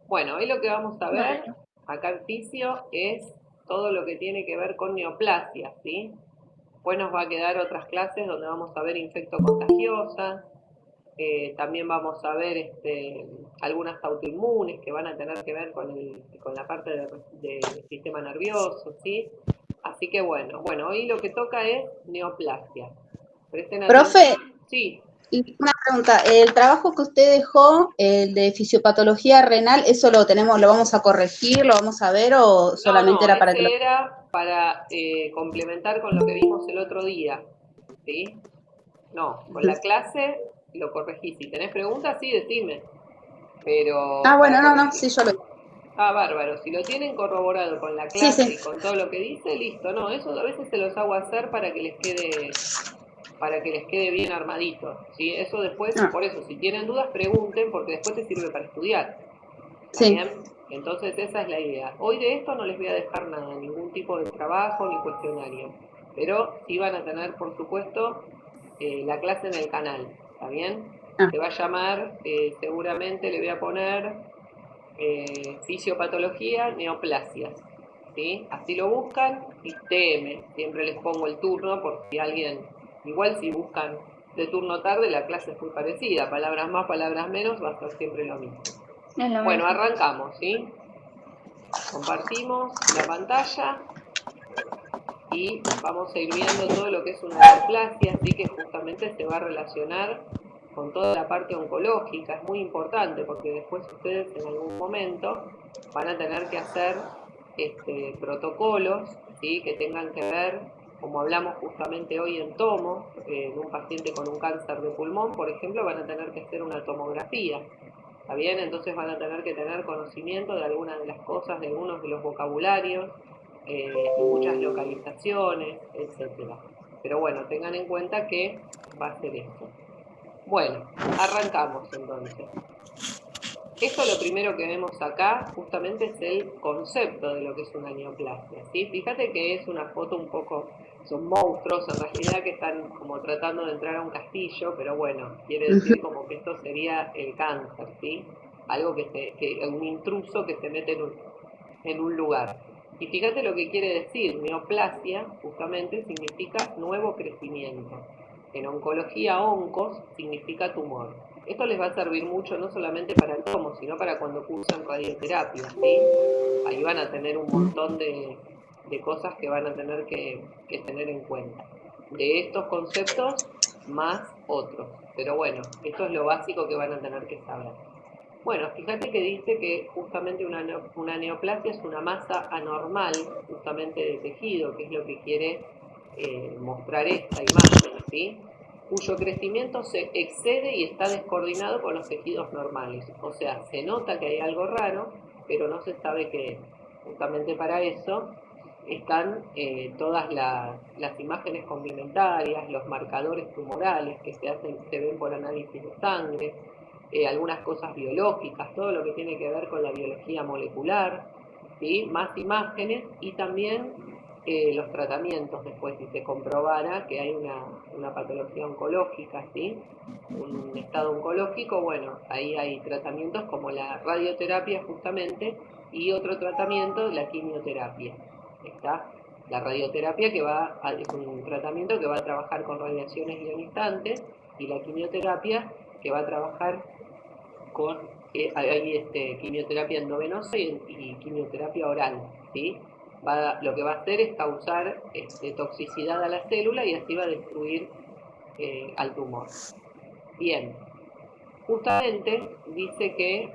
Bueno, hoy lo que vamos a ver Bueno, acá en fisio es todo lo que tiene que ver con neoplasias, ¿sí? Después nos va a quedar otras clases donde vamos a ver infectocontagiosas, también vamos a ver algunas autoinmunes que van a tener que ver con la parte del sistema nervioso, ¿sí? Así que bueno, hoy lo que toca es neoplasia. Presten profe, atención. Sí, y una pregunta, el trabajo que usted dejó, el de fisiopatología renal, ¿eso lo tenemos, lo vamos a corregir, lo vamos a ver o solamente no, era para que lo... ese era para complementar con lo que vimos el otro día, ¿sí? No, con la clase lo corregí. Si tenés preguntas, sí, decime, Ah, pero para bueno, no, no, corregir. sí, yo lo... Ah, bárbaro. Si lo tienen corroborado con la Sí, clase sí. y con todo lo que dice, listo. No, eso a veces se los hago hacer para que les quede bien armadito. ¿Sí? Eso después, Ah, por eso, si tienen dudas, pregunten, porque después te sirve para estudiar. ¿Está sí. bien? Entonces esa es la idea. Hoy de esto no les voy a dejar nada, ningún tipo de trabajo ni cuestionario. Pero sí van a tener, por supuesto, la clase en el canal. ¿Está bien? Ah, Se va a llamar, seguramente le voy a poner fisiopatología, neoplasias. ¿Sí? Así lo buscan y TM. Siempre les pongo el turno por si alguien, igual si buscan de turno tarde, la clase es muy parecida. Palabras más, palabras menos, va a ser siempre lo mismo. es lo Bueno, mismo. arrancamos, ¿sí? Compartimos la pantalla y vamos a ir viendo todo lo que es una neoplasia, así que justamente se va a relacionar con toda la parte oncológica. Es muy importante porque después ustedes en algún momento van a tener que hacer protocolos, ¿sí? Que tengan que ver, como hablamos justamente hoy en tomo, de un paciente con un cáncer de pulmón, por ejemplo, van a tener que hacer una tomografía. ¿Está bien? Entonces van a tener que tener conocimiento de algunas de las cosas, de algunos de los vocabularios, muchas localizaciones, etcétera. Pero bueno, tengan en cuenta que va a ser esto. Bueno, arrancamos entonces. Esto lo primero que vemos acá justamente es el concepto de lo que es una neoplasia, ¿sí? Fíjate que es una foto un poco, son monstruos en realidad que están como tratando de entrar a un castillo, pero bueno, quiere decir como que esto sería el cáncer, ¿sí? Algo un intruso que se mete en un lugar. Y fíjate lo que quiere decir, neoplasia justamente significa nuevo crecimiento. En oncología, oncos significa tumor. Esto les va a servir mucho no solamente para el tomo, sino para cuando cursan radioterapia, ¿sí? Ahí van a tener un montón de cosas que van a tener que tener en cuenta. De estos conceptos, más otros. Pero bueno, esto es lo básico que van a tener que saber. Bueno, fíjate que dice que justamente una neoplasia es una masa anormal, justamente de tejido, que es lo que quiere mostrar esta imagen, ¿sí? Cuyo crecimiento se excede y está descoordinado con los tejidos normales. O sea, se nota que hay algo raro, pero no se sabe qué es. Justamente para eso están todas las imágenes complementarias, los marcadores tumorales que se ven por análisis de sangre, algunas cosas biológicas, todo lo que tiene que ver con la biología molecular, ¿sí? Más imágenes y también los tratamientos después, si se comprobara que hay una patología oncológica, ¿sí? Un estado oncológico, bueno, ahí hay tratamientos como la radioterapia justamente y otro tratamiento, la quimioterapia. ¿Está? La radioterapia es un tratamiento que va a trabajar con radiaciones ionizantes y la quimioterapia que va a trabajar con hay quimioterapia endovenosa y quimioterapia oral, ¿sí? Lo que va a hacer es causar toxicidad a la célula y así va a destruir al tumor. Bien, justamente dice que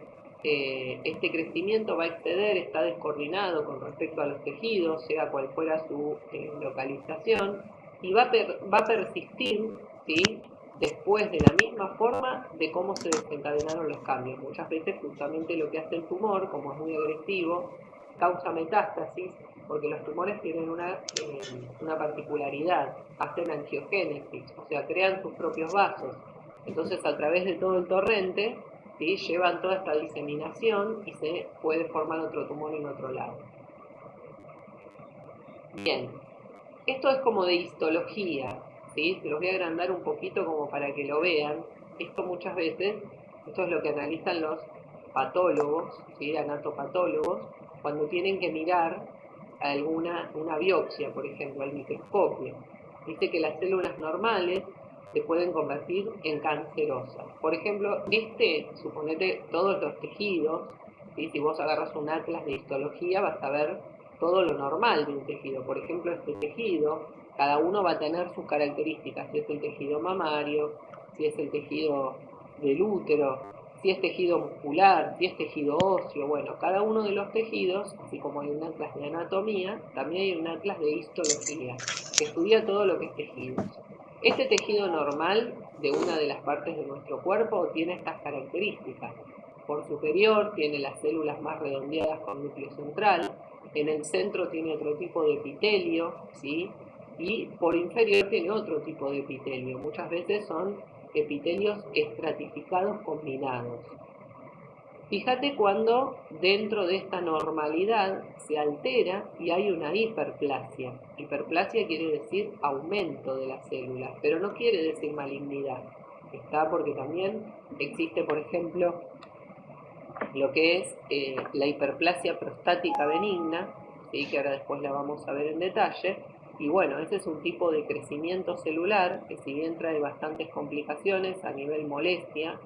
este crecimiento va a exceder, está descoordinado con respecto a los tejidos, sea cual fuera su localización, y va a persistir, ¿sí? Después de la misma forma de cómo se desencadenaron los cambios. Muchas veces justamente lo que hace el tumor, como es muy agresivo, causa metástasis, porque los tumores tienen una particularidad, hacen angiogénesis, o sea, crean sus propios vasos. Entonces, a través de todo el torrente, ¿sí? Llevan toda esta diseminación y se puede formar otro tumor en otro lado. Bien, esto es como de histología, ¿sí? Se los voy a agrandar un poquito como para que lo vean. Esto muchas veces, esto es lo que analizan los patólogos, ¿sí? Anatopatólogos, cuando tienen que mirar una biopsia, por ejemplo, al microscopio. Dice que las células normales se pueden convertir en cancerosas. Por ejemplo, suponete todos los tejidos, ¿sí? Si vos agarras un atlas de histología vas a ver todo lo normal de un tejido. Por ejemplo, este tejido, cada uno va a tener sus características, si es el tejido mamario, si es el tejido del útero, si es tejido muscular, si es tejido óseo. Bueno, cada uno de los tejidos, así como hay un atlas de anatomía, también hay un atlas de histología, que estudia todo lo que es tejidos. Este tejido normal de una de las partes de nuestro cuerpo tiene estas características. Por superior tiene las células más redondeadas con núcleo central, en el centro tiene otro tipo de epitelio, ¿sí? Y por inferior tiene otro tipo de epitelio. Muchas veces son epitelios estratificados combinados. Fíjate cuando dentro de esta normalidad se altera y hay una hiperplasia. Hiperplasia quiere decir aumento de las células, pero no quiere decir malignidad. Está porque también existe, por ejemplo, lo que es la hiperplasia prostática benigna, ¿sí? Que ahora después la vamos a ver en detalle. Y bueno, ese es un tipo de crecimiento celular que si bien trae bastantes complicaciones a nivel molestia,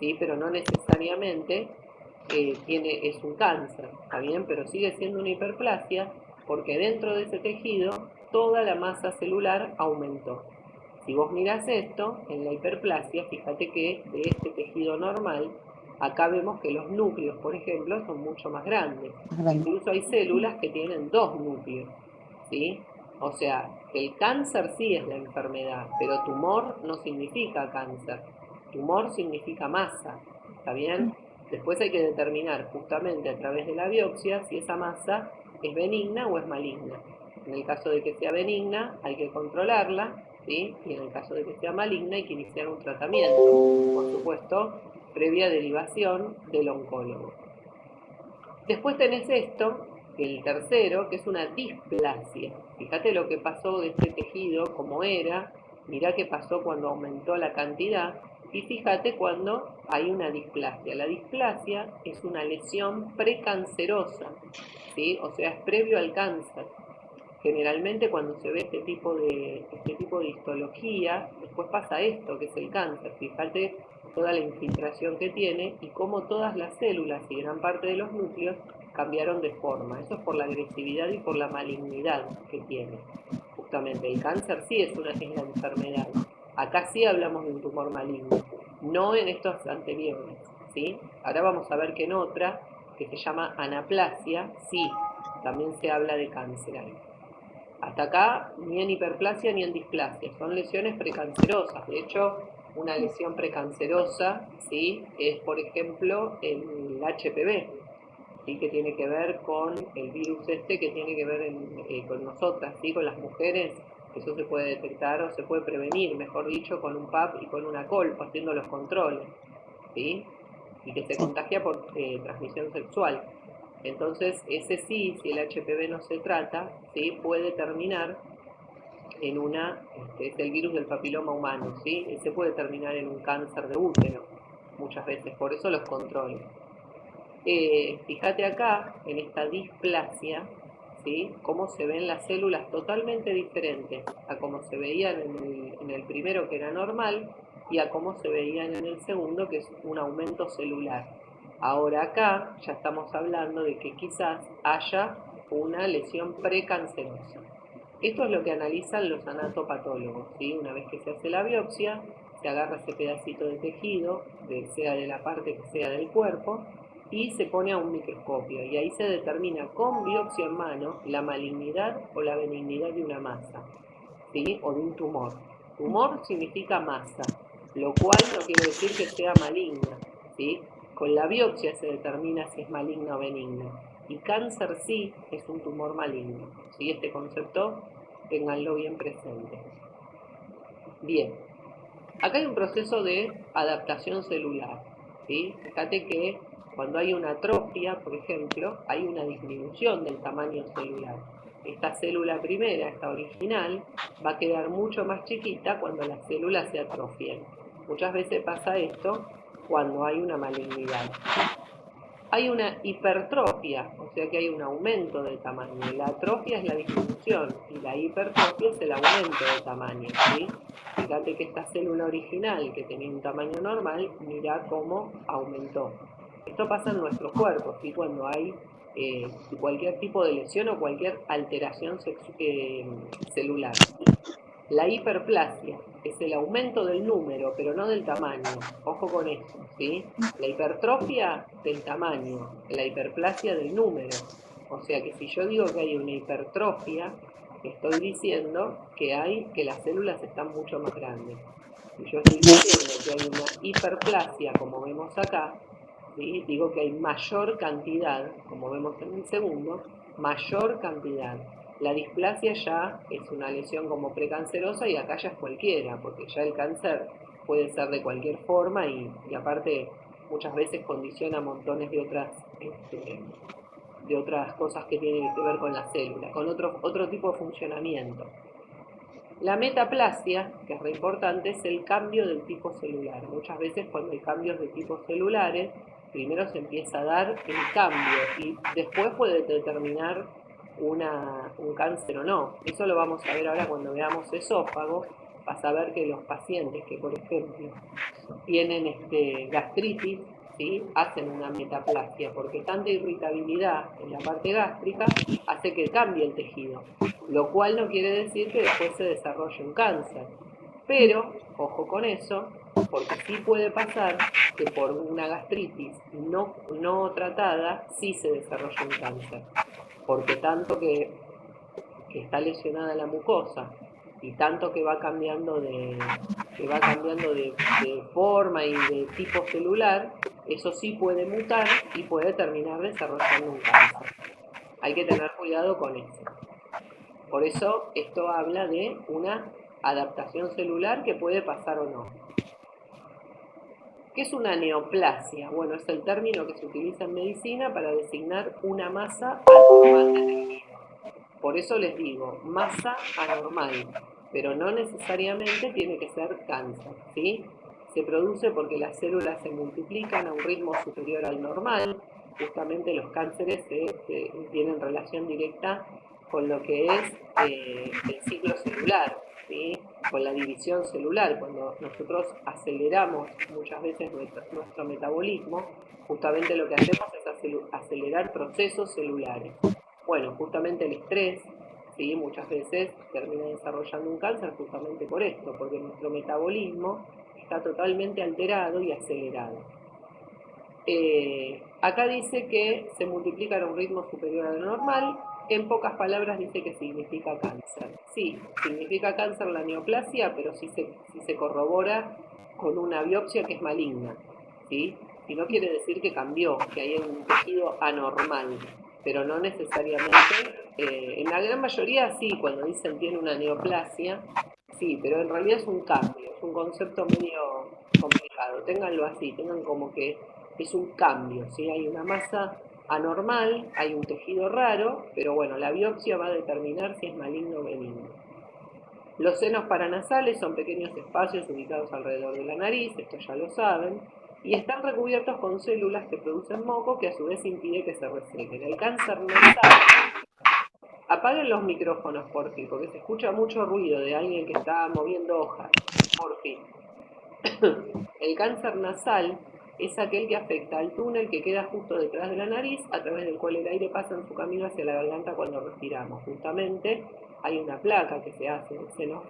¿sí? Pero no necesariamente es un cáncer, ¿está bien? Pero sigue siendo una hiperplasia porque dentro de ese tejido toda la masa celular aumentó. Si vos mirás esto, en la hiperplasia, fíjate que de este tejido normal, acá vemos que los núcleos, por ejemplo, son mucho más grandes. Incluso hay células que tienen 2 núcleos, ¿sí? O sea, el cáncer sí es la enfermedad, pero tumor no significa cáncer. Tumor significa masa, ¿está bien? Después hay que determinar justamente a través de la biopsia si esa masa es benigna o es maligna. En el caso de que sea benigna, hay que controlarla, ¿sí? Y en el caso de que sea maligna, hay que iniciar un tratamiento, por supuesto, previa derivación del oncólogo. Después tenés esto, el tercero, que es una displasia. Fíjate lo que pasó de este tejido, como era, mirá qué pasó cuando aumentó la cantidad, y fíjate cuando hay una displasia. La displasia es una lesión precancerosa, ¿sí? O sea, es previo al cáncer. Generalmente cuando se ve este tipo de histología, después pasa esto, que es el cáncer. Fíjate toda la infiltración que tiene y cómo todas las células y gran parte de los núcleos cambiaron de forma. Eso es por la agresividad y por la malignidad que tiene. Justamente el cáncer sí es la enfermedad. Acá sí hablamos de un tumor maligno, no en estos anteriores, ¿sí? Ahora vamos a ver que en otra, que se llama anaplasia, sí, también se habla de cáncer ahí. Hasta acá, ni en hiperplasia ni en displasia, son lesiones precancerosas. De hecho, una lesión precancerosa, ¿sí? Es, por ejemplo, el HPV, ¿sí? Que tiene que ver con el virus que tiene que ver con nosotras, ¿sí? Con las mujeres. Eso se puede detectar o se puede prevenir, mejor dicho, con un PAP y con una colpa, haciendo los controles, ¿sí? Y que se contagia por transmisión sexual. Entonces, ese sí, si el HPV no se trata, ¿sí? Puede terminar en es el virus del papiloma humano, ¿sí? Ese puede terminar en un cáncer de útero, muchas veces, por eso los controles. Fíjate acá, en esta displasia, ¿sí? Cómo se ven las células totalmente diferentes a cómo se veían en el primero, que era normal, y a cómo se veían en el segundo, que es un aumento celular. Ahora acá ya estamos hablando de que quizás haya una lesión precancerosa. Esto es lo que analizan los anatopatólogos, ¿sí? Una vez que se hace la biopsia, se agarra ese pedacito de tejido, sea de la parte que sea del cuerpo, y se pone a un microscopio, y ahí se determina con biopsia en mano la malignidad o la benignidad de una masa, ¿sí? O de un tumor. Tumor significa masa, lo cual no quiere decir que sea maligna, ¿sí? Con la biopsia se determina si es maligna o benigna. Y cáncer sí es un tumor maligno, ¿sí? Este concepto, ténganlo bien presente. Bien, acá hay un proceso de adaptación celular, ¿sí? Fíjate que cuando hay una atrofia, por ejemplo, hay una disminución del tamaño celular. Esta célula primera, esta original, va a quedar mucho más chiquita cuando las células se atrofian. Muchas veces pasa esto cuando hay una malignidad. hay una hipertrofia, o sea que hay un aumento del tamaño. La atrofia es la disminución y la hipertrofia es el aumento del tamaño, ¿sí? Fíjate que esta célula original que tenía un tamaño normal, mira cómo aumentó. Esto pasa en nuestro cuerpo, ¿sí? Cuando hay cualquier tipo de lesión o cualquier alteración celular. La hiperplasia es el aumento del número, pero no del tamaño. Ojo con esto, ¿sí? La hipertrofia del tamaño, la hiperplasia del número. O sea que si yo digo que hay una hipertrofia, estoy diciendo que las células están mucho más grandes. Si yo estoy diciendo que hay una hiperplasia, como vemos acá, ¿sí? Digo que hay mayor cantidad, como vemos en el segundo, mayor cantidad. La displasia ya es una lesión como precancerosa y acá ya es cualquiera, porque ya el cáncer puede ser de cualquier forma y aparte muchas veces condiciona montones de otras cosas que tienen que ver con la célula, con otro tipo de funcionamiento. La metaplasia, que es re importante, es el cambio del tipo celular. Muchas veces cuando hay cambios de tipos celulares, primero se empieza a dar el cambio y después puede determinar un cáncer o no. Eso lo vamos a ver ahora cuando veamos esófago. Vas a ver que los pacientes que, por ejemplo, tienen gastritis, ¿sí? Hacen una metaplasia, porque tanta irritabilidad en la parte gástrica hace que cambie el tejido, lo cual no quiere decir que después se desarrolle un cáncer. Pero, ojo con eso, porque sí puede pasar que por una gastritis no tratada sí se desarrolla un cáncer, porque tanto que está lesionada la mucosa y tanto que va cambiando de forma y de tipo celular, eso sí puede mutar y puede terminar desarrollando un cáncer. Hay que tener cuidado con eso. Por eso esto habla de una adaptación celular que puede pasar o no. ¿Qué es una neoplasia? Bueno, es el término que se utiliza en medicina para designar una masa anormal de tejido. Por eso les digo, masa anormal, pero no necesariamente tiene que ser cáncer, ¿sí? Se produce porque las células se multiplican a un ritmo superior al normal. Justamente los cánceres tienen relación directa con lo que es el ciclo celular, ¿sí? Con la división celular. Cuando nosotros aceleramos muchas veces nuestro metabolismo, justamente lo que hacemos es acelerar procesos celulares. Bueno, justamente el estrés, ¿sí? Muchas veces termina desarrollando un cáncer justamente por esto, porque nuestro metabolismo está totalmente alterado y acelerado. Acá dice que se multiplica a un ritmo superior al normal. En pocas palabras dice que significa cáncer. Sí, significa cáncer la neoplasia, pero sí se corrobora con una biopsia que es maligna, ¿sí? Y no quiere decir que cambió, que hay un tejido anormal, pero no necesariamente. En la gran mayoría sí, cuando dicen tiene una neoplasia, sí, pero en realidad es un cambio, es un concepto medio complicado. Ténganlo así, tengan como que es un cambio, ¿sí? Hay una masa anormal, hay un tejido raro, pero bueno, la biopsia va a determinar si es maligno o benigno. Los senos paranasales son pequeños espacios ubicados alrededor de la nariz, esto ya lo saben, y están recubiertos con células que producen moco que a su vez impide que se resequen. El cáncer nasal. Apaguen los micrófonos, porfi, porque se escucha mucho ruido de alguien que está moviendo hojas, porfi. El cáncer nasal es aquel que afecta al túnel que queda justo detrás de la nariz, a través del cual el aire pasa en su camino hacia la garganta cuando respiramos. Justamente hay una placa que se hace en senos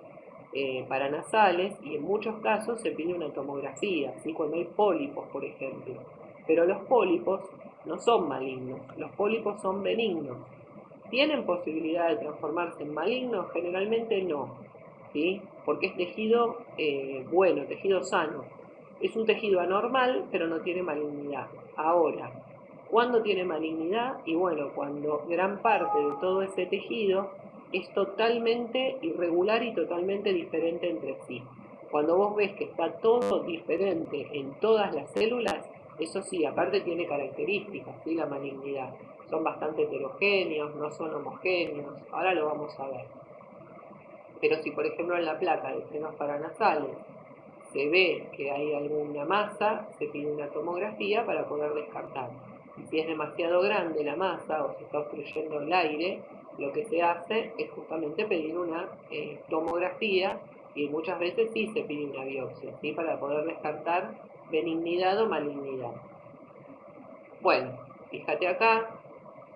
paranasales y en muchos casos se pide una tomografía, ¿sí? Cuando hay pólipos, por ejemplo. Pero los pólipos no son malignos, los pólipos son benignos. ¿Tienen posibilidad de transformarse en malignos? Generalmente no, ¿sí? Porque es tejido bueno, tejido sano. Es un tejido anormal, pero no tiene malignidad. Ahora, ¿cuándo tiene malignidad? Y bueno, cuando gran parte de todo ese tejido es totalmente irregular y totalmente diferente entre sí. Cuando vos ves que está todo diferente en todas las células, eso sí, aparte tiene características, ¿sí? La malignidad. Son bastante heterogéneos, no son homogéneos, ahora lo vamos a ver. Pero si por ejemplo en la placa de senos paranasales se ve que hay alguna masa, se pide una tomografía para poder descartar. Y si es demasiado grande la masa o se está obstruyendo el aire, lo que se hace es justamente pedir una tomografía, y muchas veces sí se pide una biopsia, ¿sí? Para poder descartar benignidad o malignidad. Bueno, fíjate acá,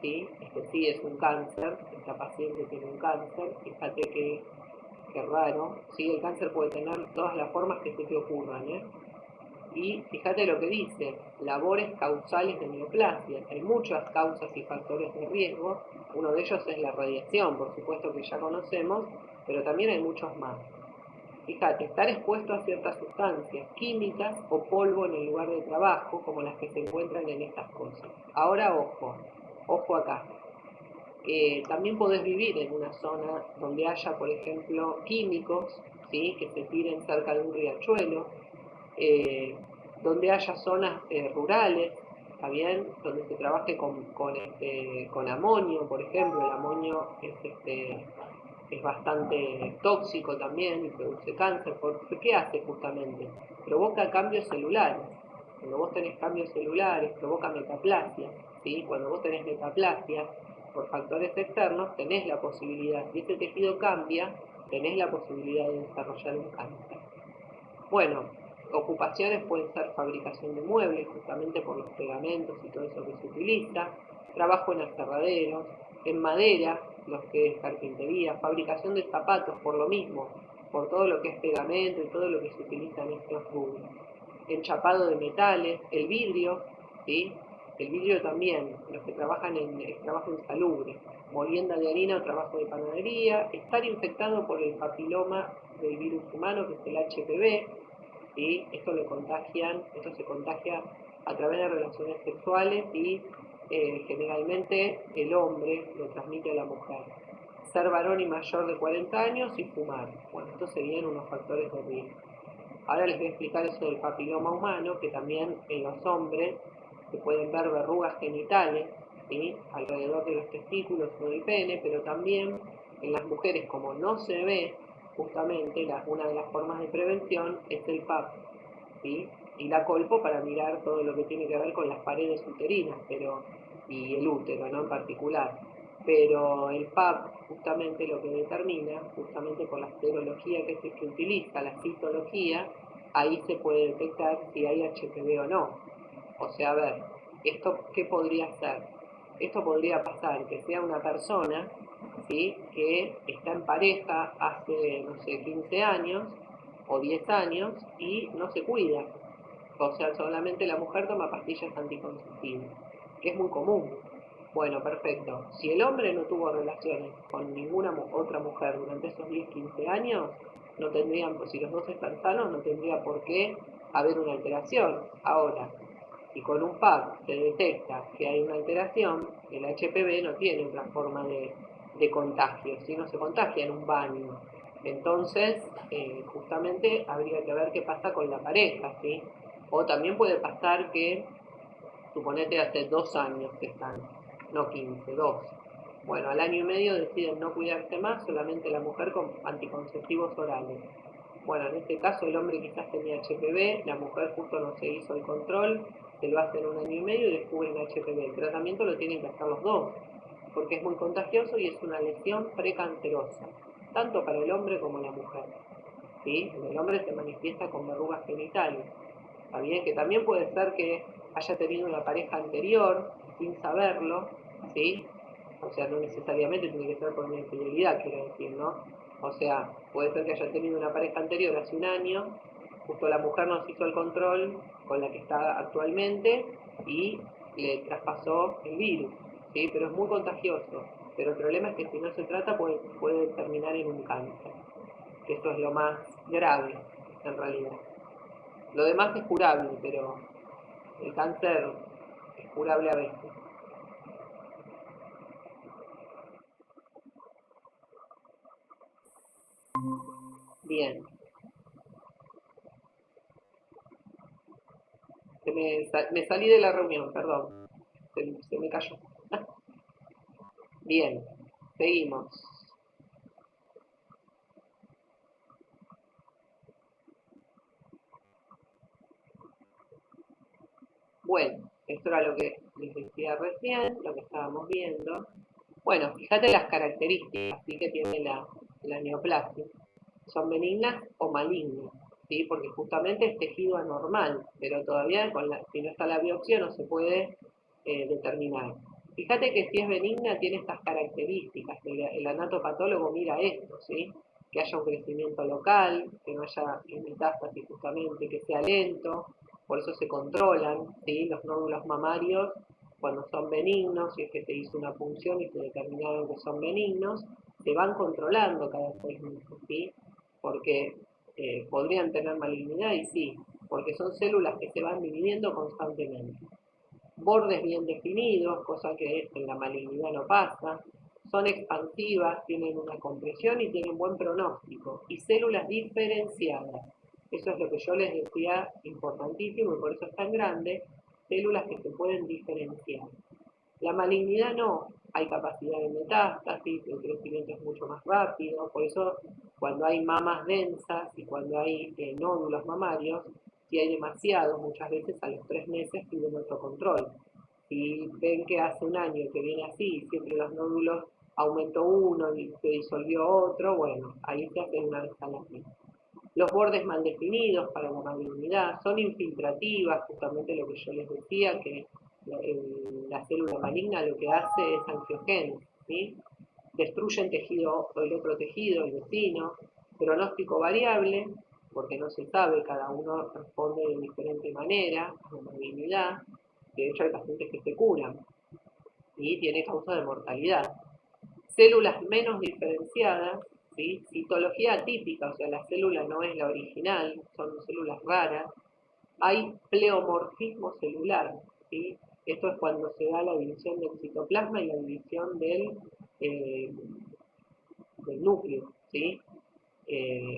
¿sí? Este sí es un cáncer, esta paciente tiene un cáncer, fíjate que raro, ¿sí? El cáncer puede tener todas las formas que se te ocurran, ¿eh? Y fíjate lo que dice, labores causales de neoplasias. Hay muchas causas y factores de riesgo, uno de ellos es la radiación, por supuesto que ya conocemos, pero también hay muchos más. Fíjate, estar expuesto a ciertas sustancias químicas o polvo en el lugar de trabajo, como las que se encuentran en estas cosas. Ahora, ojo acá. También podés vivir en una zona donde haya, por ejemplo, químicos, ¿sí? Que se tiren cerca de un riachuelo, donde haya zonas rurales, ¿está bien? Donde se trabaje con amonio, por ejemplo. El amonio es bastante tóxico también y produce cáncer. ¿Qué hace justamente? Provoca cambios celulares. Cuando vos tenés cambios celulares, provoca metaplasia, ¿sí? Cuando vos tenés metaplasia, por factores externos, tenés la posibilidad, si ese tejido cambia, tenés la posibilidad de desarrollar un cáncer. Bueno, ocupaciones pueden ser fabricación de muebles, justamente por los pegamentos y todo eso que se utiliza, trabajo en aserraderos, en madera, los que es carpintería, fabricación de zapatos, por lo mismo, por todo lo que es pegamento y todo lo que se utiliza en estos rubros. Enchapado de metales, el vidrio, ¿sí? El vidrio también, los que trabajan en el trabajo insalubre, molienda de harina o trabajo de panadería, estar infectado por el papiloma del virus humano, que es el HPV, ¿sí? Esto se contagia a través de relaciones sexuales y generalmente el hombre lo transmite a la mujer. Ser varón y mayor de 40 años y fumar. Bueno, estos serían unos factores de riesgo. Ahora les voy a explicar eso del papiloma humano, que también en los hombres se pueden ver verrugas genitales, ¿sí? Alrededor de los testículos o del pene, pero también en las mujeres, como no se ve, justamente una de las formas de prevención es el PAP, ¿sí? Y la colpo para mirar todo lo que tiene que ver con las paredes uterinas, y el útero, ¿no? En particular. Pero el PAP justamente lo que determina, justamente por la serología que utiliza, la citología, ahí se puede detectar si hay HPV o no. O sea, a ver, ¿esto qué podría ser? Esto podría pasar que sea una persona, ¿sí? Que está en pareja hace, no sé, 15 años o 10 años y no se cuida. O sea, solamente la mujer toma pastillas anticonceptivas, que es muy común. Bueno, perfecto. Si el hombre no tuvo relaciones con ninguna otra mujer durante esos 10, 15 años, no tendrían, si los dos están sanos, no tendría por qué haber una alteración. Ahora, si con un PAP se detecta que hay una alteración, el HPV no tiene otra forma de contagio, si no se contagia en un baño. Entonces, justamente habría que ver qué pasa con la pareja, ¿sí? O también puede pasar que, suponete hace 2 años que están, no 15, 2. Bueno, al año y medio deciden no cuidarse más, solamente la mujer con anticonceptivos orales. Bueno, en este caso el hombre quizás tenía HPV, la mujer justo no se hizo el control, se lo hacen 1 año y medio y descubren HPV. El tratamiento lo tienen que hacer los dos, porque es muy contagioso y es una lesión precancerosa, tanto para el hombre como la mujer. ¿Sí? El hombre se manifiesta con verrugas genitales. ¿Está bien? Que también puede ser que haya tenido una pareja anterior sin saberlo, ¿sí? O sea, no necesariamente tiene que ser por una infidelidad, quiero decir, ¿no? O sea, puede ser que haya tenido una pareja anterior hace 1 año, justo la mujer no se hizo el control con la que está actualmente y le traspasó el virus, ¿sí? Pero es muy contagioso. Pero el problema es que si no se trata puede terminar en un cáncer, que eso es lo más grave en realidad. Lo demás es curable, pero el cáncer es curable a veces. Bien. Me salí de la reunión, perdón. Se me cayó. Bien, seguimos. Bueno, esto era lo que les decía recién, lo que estábamos viendo. Bueno, fíjate las características ¿sí? Que tiene la neoplasia. Son benignas o malignas, ¿sí? Porque justamente es tejido anormal, pero todavía si no está la biopsia no se puede determinar. Fíjate que si es benigna tiene estas características, el anatopatólogo mira esto, ¿sí? Que haya un crecimiento local, que no haya metástasis justamente, que sea lento, por eso se controlan, ¿sí? Los nódulos mamarios cuando son benignos, si es que se hizo una punción y se determinaron que son benignos, se van controlando cada 6 meses, ¿sí? Porque podrían tener malignidad y sí, porque son células que se van dividiendo constantemente. Bordes bien definidos, cosa que en la malignidad no pasa, son expansivas, tienen una compresión y tienen buen pronóstico, y células diferenciadas. Eso es lo que yo les decía, importantísimo, y por eso es tan grande, células que se pueden diferenciar. La malignidad no, hay capacidad de metástasis, el crecimiento es mucho más rápido, por eso cuando hay mamas densas y cuando hay nódulos mamarios, si hay demasiados, muchas veces a los 3 meses piden otro control. Si ven que hace un año que viene así, siempre los nódulos aumentó uno y se disolvió otro, bueno, ahí se hace una vez al año. Los bordes mal definidos para la malignidad son infiltrativas, justamente lo que yo les decía, que la célula maligna lo que hace es angiogénesis, ¿sí? Destruyen tejido, el otro tejido, el vecino, pronóstico variable, porque no se sabe, cada uno responde de diferente manera a la malignidad, de hecho hay pacientes que se curan y tiene causa de mortalidad. Células menos diferenciadas, ¿sí? Citología atípica, o sea, la célula no es la original, son células raras. Hay pleomorfismo celular, ¿sí? Esto es cuando se da la división del citoplasma y la división del núcleo, ¿sí?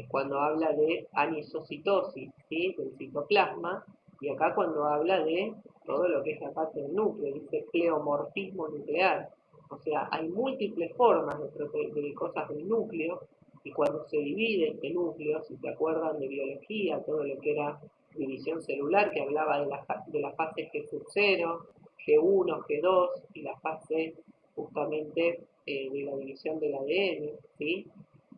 Cuando habla de anisocitosis, ¿sí? Del citoplasma, y acá cuando habla de todo lo que es la parte del núcleo, dice pleomorfismo nuclear. O sea, hay múltiples formas de cosas del núcleo, y cuando se divide este núcleo, si se acuerdan de biología, todo lo que era división celular, que hablaba de la fase G0, G1, G2, y la fase justamente de la división del ADN, ¿sí?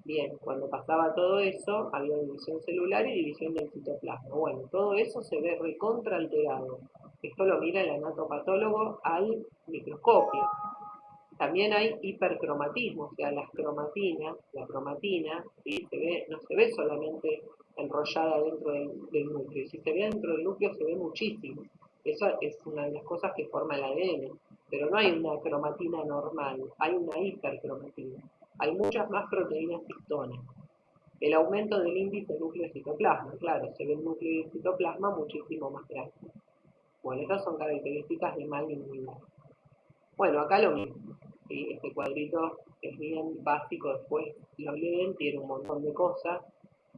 Bien, cuando pasaba todo eso, había división celular y división del citoplasma. Bueno, todo eso se ve recontra alterado. Esto lo mira el anatopatólogo al microscopio. También hay hipercromatismo, o sea, las cromatinas, la cromatina, ¿sí? No se ve solamente enrollada dentro del núcleo. Si se ve dentro del núcleo se ve muchísimo. Eso es una de las cosas que forma el ADN. Pero no hay una cromatina normal, hay una hipercromatina. Hay muchas más proteínas histonas. El aumento del índice núcleo-citoplasma, claro, se ve el núcleo y el citoplasma muchísimo más grande. Bueno, estas son características de malignidad. Bueno, acá lo mismo, ¿sí? Este cuadrito es bien básico, después lo leen, tiene un montón de cosas,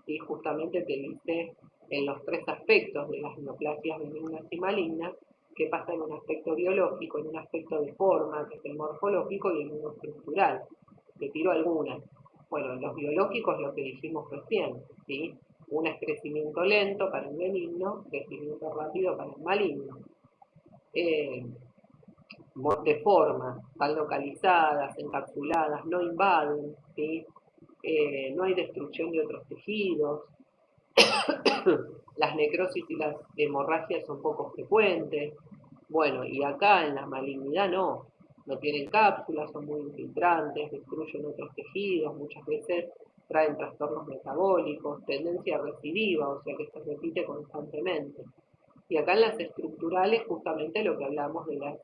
y justamente te dice en los 3 aspectos de las neoplasias benignas y malignas, qué pasa en un aspecto biológico, en un aspecto de forma, que es el morfológico, y en uno estructural. Te tiro algunas. Bueno, en los biológicos lo que dijimos recién, ¿sí? Una es crecimiento lento para el benigno, crecimiento rápido para el maligno. De forma, están localizadas, encapsuladas, no invaden, ¿sí? No hay destrucción de otros tejidos, las necrosis y las hemorragias son poco frecuentes. Bueno, y acá en la malignidad no tienen cápsulas, son muy infiltrantes, destruyen otros tejidos, muchas veces traen trastornos metabólicos, tendencia recidiva, o sea que se repite constantemente. Y acá en las estructurales justamente lo que hablamos de la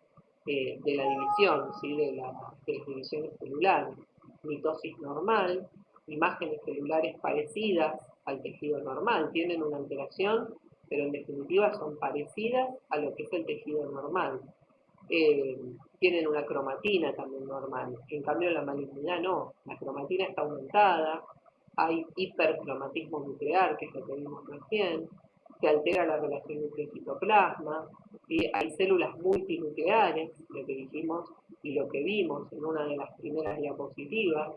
división, ¿sí? de las divisiones celulares, mitosis normal, imágenes celulares parecidas al tejido normal, tienen una alteración, pero en definitiva son parecidas a lo que es el tejido normal. Tienen una cromatina también normal, en cambio la malignidad no, la cromatina está aumentada, hay hipercromatismo nuclear, que es lo que vimos recién, se altera la relación núcleo-citoplasma, ¿sí? Hay células multinucleares, lo que dijimos y lo que vimos en una de las primeras diapositivas,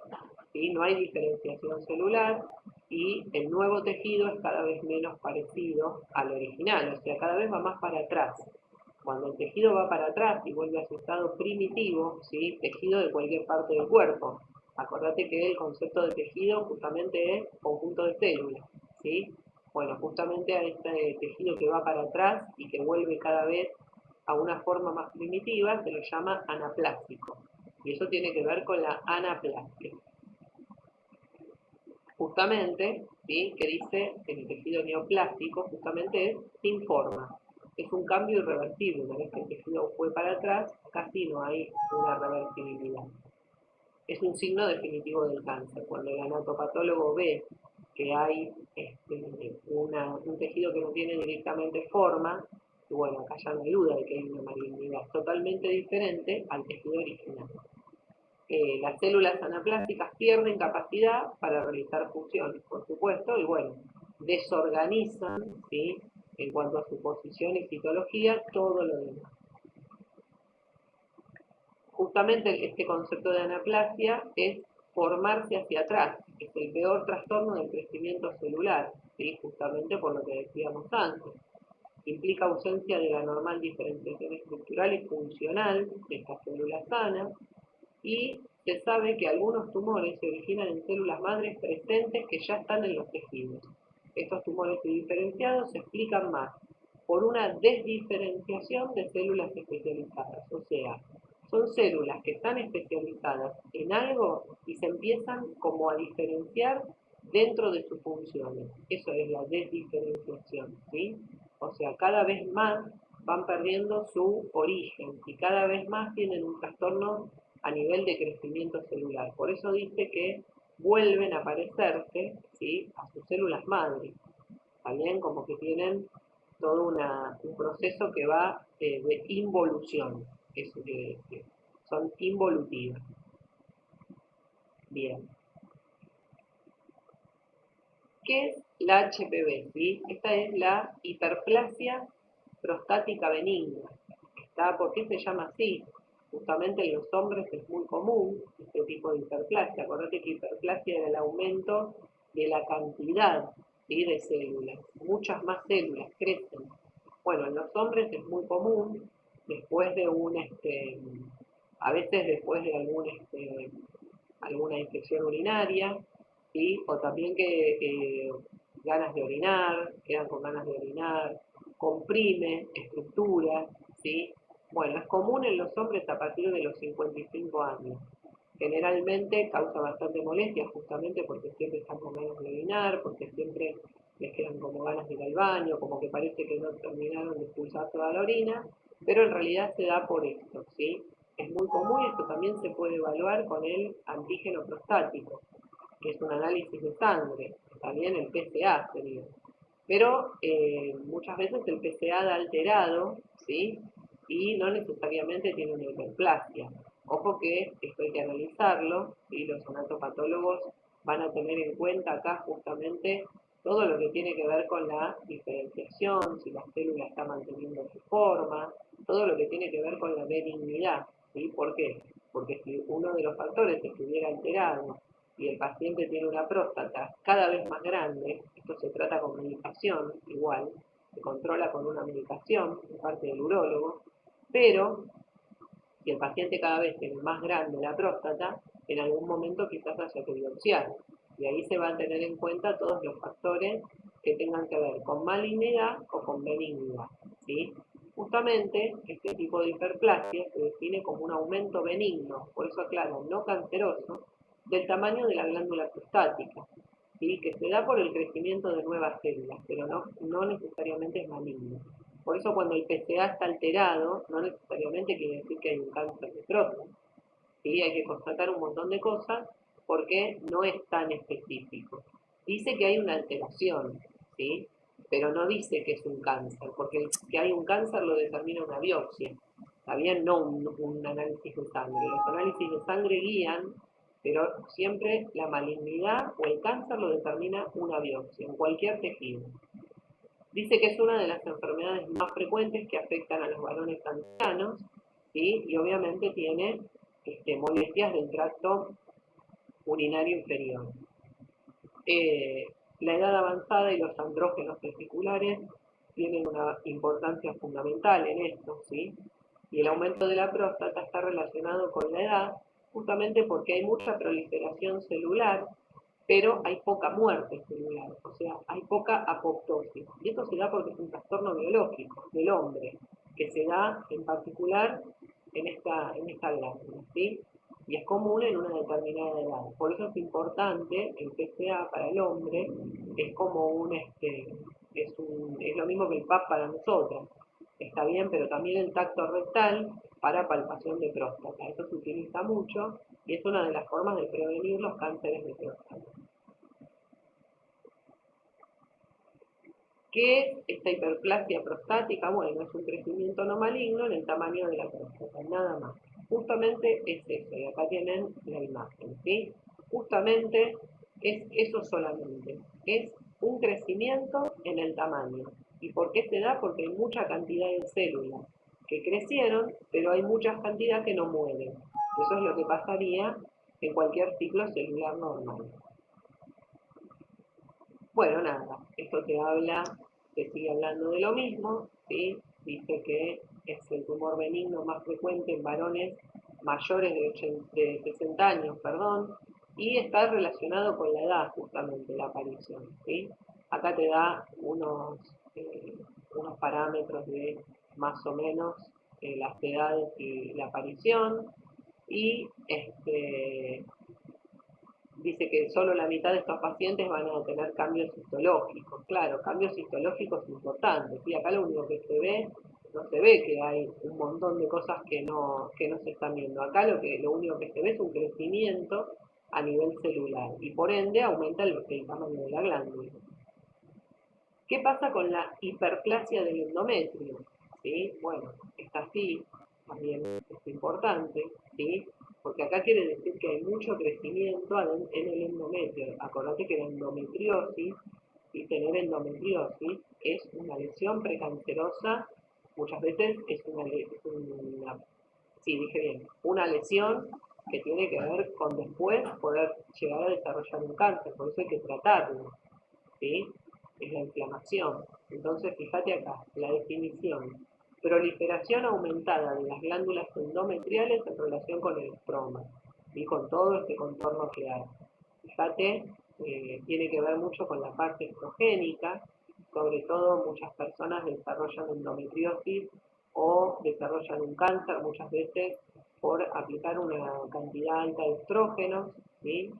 ¿sí? No hay diferenciación celular y el nuevo tejido es cada vez menos parecido al original, o sea, cada vez va más para atrás. Cuando el tejido va para atrás y vuelve a su estado primitivo, ¿sí? Tejido de cualquier parte del cuerpo. Acordate que el concepto de tejido justamente es conjunto de células, ¿sí? Bueno, justamente a este tejido que va para atrás y que vuelve cada vez a una forma más primitiva se lo llama anaplástico. Y eso tiene que ver con la anaplastia. Justamente, ¿sí? Que dice que el tejido neoplástico justamente es sin forma. Es un cambio irreversible. Una vez que el tejido fue para atrás, casi no hay una reversibilidad. Es un signo definitivo del cáncer. Cuando el anatopatólogo ve que hay un tejido que no tiene directamente forma, y bueno, acá ya no hay duda de que hay una malignidad totalmente diferente al tejido original. Las células anaplásticas pierden capacidad para realizar funciones, por supuesto, y bueno, desorganizan, ¿sí? En cuanto a su posición y citología, todo lo demás. Justamente este concepto de anaplasia es formarse hacia atrás, es el peor trastorno del crecimiento celular, ¿sí? Justamente por lo que decíamos antes. Implica ausencia de la normal diferenciación estructural y funcional de estas células sanas, y se sabe que algunos tumores se originan en células madres presentes que ya están en los tejidos. Estos tumores diferenciados se explican más por una desdiferenciación de células especializadas, o sea, son células que están especializadas en algo y se empiezan como a diferenciar dentro de sus funciones. Eso es la desdiferenciación, ¿sí? O sea, cada vez más van perdiendo su origen y cada vez más tienen un trastorno a nivel de crecimiento celular. Por eso dice que vuelven a parecerse, ¿sí? A sus células madre. También como que tienen todo un proceso que va de involución, son involutivas. Bien. ¿Qué es la HPV? ¿Sí? Esta es la hiperplasia prostática benigna. ¿Por qué se llama así? Justamente en los hombres es muy común este tipo de hiperplasia. Acordate que hiperplasia era el aumento de la cantidad, ¿sí? De células. Muchas más células crecen. Bueno, en los hombres es muy común, después de a veces después de alguna infección urinaria, ¿sí? O también que ganas de orinar, quedan con ganas de orinar, comprime estructuras, ¿sí? Bueno, es común en los hombres a partir de los 55 años. Generalmente causa bastante molestia justamente porque siempre están con ganas de orinar, porque siempre les quedan como ganas de ir al baño, como que parece que no terminaron de expulsar toda la orina, pero en realidad se da por esto, ¿sí? Es muy común y esto también se puede evaluar con el antígeno prostático, que es un análisis de sangre, también el PSA sería. Pero muchas veces el PSA da alterado, ¿sí? Y no necesariamente tiene una hiperplasia. Ojo que esto hay que analizarlo, y los anatopatólogos van a tener en cuenta acá justamente todo lo que tiene que ver con la diferenciación, si la célula está manteniendo su forma, todo lo que tiene que ver con la benignidad, ¿sí? ¿Por qué? Porque si uno de los factores estuviera alterado y el paciente tiene una próstata cada vez más grande, esto se trata con medicación igual, se controla con una medicación de parte del urólogo, pero si el paciente cada vez tiene más grande la próstata, en algún momento quizás haya que biopsiar. Y ahí se van a tener en cuenta todos los factores que tengan que ver con malignidad o con benignidad, ¿sí? Justamente este tipo de hiperplasia se define como un aumento benigno, por eso aclaro, no canceroso, del tamaño de la glándula prostática, ¿sí? Que se da por el crecimiento de nuevas células, pero no necesariamente es maligno. Por eso cuando el PSA está alterado, no necesariamente quiere decir que hay un cáncer de próstata. ¿Sí? Hay que constatar un montón de cosas porque no es tan específico. Dice que hay una alteración, ¿sí? Pero no dice que es un cáncer, porque que hay un cáncer lo determina una biopsia. Está bien, no un análisis de sangre. Los análisis de sangre guían, pero siempre la malignidad o el cáncer lo determina una biopsia en cualquier tejido. Dice que es una de las enfermedades más frecuentes que afectan a los varones ancianos, ¿sí? Y obviamente tiene molestias del tracto urinario inferior. La edad avanzada y los andrógenos testiculares tienen una importancia fundamental en esto, ¿sí? Y el aumento de la próstata está relacionado con la edad, justamente porque hay mucha proliferación celular, pero hay poca muerte celular, o sea, hay poca apoptosis. Y esto se da porque es un trastorno biológico del hombre, que se da en particular en esta glándula, ¿sí? Y es común en una determinada edad. Por eso es importante, el PSA para el hombre es como es lo mismo que el PAP para nosotras. Está bien, pero también el tacto rectal para palpación de próstata. Eso se utiliza mucho y es una de las formas de prevenir los cánceres de próstata. ¿Qué es esta hiperplasia prostática? Bueno, es un crecimiento no maligno en el tamaño de la próstata, nada más. Justamente es eso, y acá tienen la imagen, ¿sí? Justamente es eso solamente, es un crecimiento en el tamaño. ¿Y por qué se da? Porque hay mucha cantidad de células que crecieron, pero hay mucha cantidad que no mueren. Eso es lo que pasaría en cualquier ciclo celular normal. Bueno, nada, esto te sigue hablando de lo mismo, ¿sí? Dice que es el tumor benigno más frecuente en varones mayores de 60 años, perdón, y está relacionado con la edad justamente, la aparición, ¿sí? Acá te da unos parámetros de más o menos las edades y la aparición, y dice que solo la mitad de estos pacientes van a tener cambios histológicos. Claro, cambios histológicos importantes. Y acá lo único que se ve, no se ve que hay un montón de cosas que no se están viendo. Acá lo único que se ve es un crecimiento a nivel celular y por ende aumenta el tamaño de la glándula. ¿Qué pasa con la hiperplasia del endometrio? ¿Sí? Bueno, está así, también es importante, ¿sí? Porque acá quiere decir que hay mucho crecimiento en el endometrio. Acordate que la endometriosis y tener endometriosis es una lesión precancerosa, muchas veces es sí, dije bien, una lesión que tiene que ver con después poder llegar a desarrollar un cáncer, por eso hay que tratarlo, ¿sí? Es la inflamación. Entonces, fíjate acá, la definición. Proliferación aumentada de las glándulas endometriales en relación con el estroma y con todo este contorno que hay. Fíjate, tiene que ver mucho con la parte estrogénica, sobre todo muchas personas desarrollan endometriosis o desarrollan un cáncer muchas veces por aplicar una cantidad alta de estrógenos, ¿sí?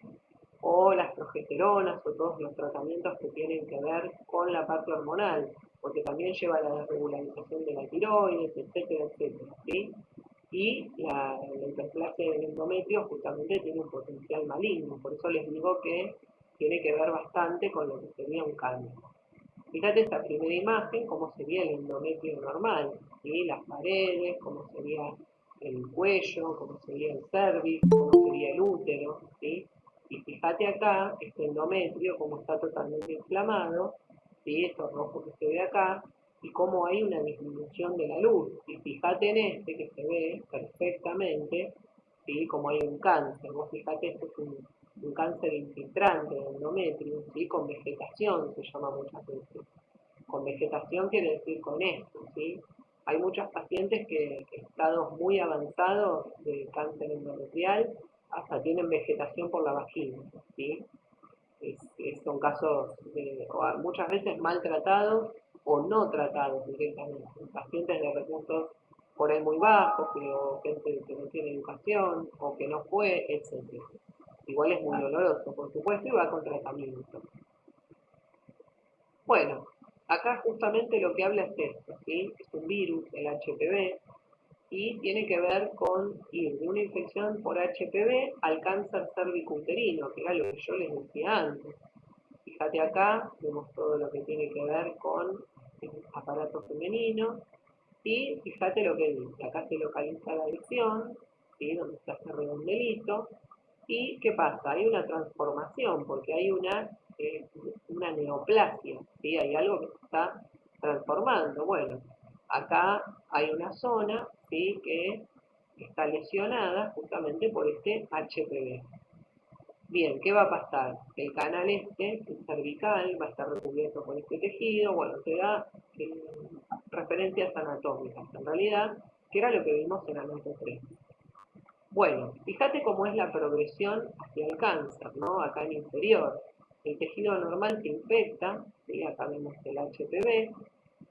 O las progesteronas o todos los tratamientos que tienen que ver con la parte hormonal, porque también lleva a la desregularización de la tiroides, etcétera, etcétera, ¿sí? Y la hiperplasia del endometrio justamente tiene un potencial maligno, por eso les digo que tiene que ver bastante con lo que sería un cáncer. Fíjate esta primera imagen, cómo sería el endometrio normal, ¿sí? Las paredes, cómo sería el cuello, cómo sería el cervix, cómo sería el útero, ¿sí? Y fíjate acá, este endometrio, cómo está totalmente inflamado, ¿sí? Esto rojo que se ve acá, y cómo hay una disminución de la luz. Y fíjate en este que se ve perfectamente, ¿sí? Como hay un cáncer. Vos fíjate, este es un cáncer infiltrante de endometrio, ¿sí? Con vegetación se llama muchas veces. Con vegetación quiere decir con esto, ¿sí? Hay muchos pacientes que en estados muy avanzados de cáncer endometrial hasta tienen vegetación por la vagina, ¿sí? Son casos muchas veces maltratados o no tratados directamente. Pacientes de recursos por ahí muy bajos, o gente que no tiene educación, o que no fue, etc. Igual es muy doloroso, por supuesto, y va con tratamiento. Bueno, acá justamente lo que habla es esto, ¿sí? Es un virus, el HPV, y tiene que ver con ir de una infección por HPV al cáncer cervicuterino, que era lo que yo les decía antes. Fíjate acá, vemos todo lo que tiene que ver con el aparato femenino, y fíjate lo que dice, acá se localiza la lesión, ¿sí? Donde está ese redondelito, y ¿qué pasa? Hay una transformación, porque hay una neoplasia, ¿sí? Hay algo que se está transformando. Bueno, acá hay una zona, ¿sí? Que está lesionada justamente por este HPV. Bien, ¿qué va a pasar? El canal el cervical, va a estar recubierto por este tejido, bueno, te da referencias anatómicas, en realidad, que era lo que vimos en Anoto 3. Bueno, fíjate cómo es la progresión hacia el cáncer, ¿no? Acá en inferior. El tejido normal se infecta, ¿sí? Acá vemos el HPV,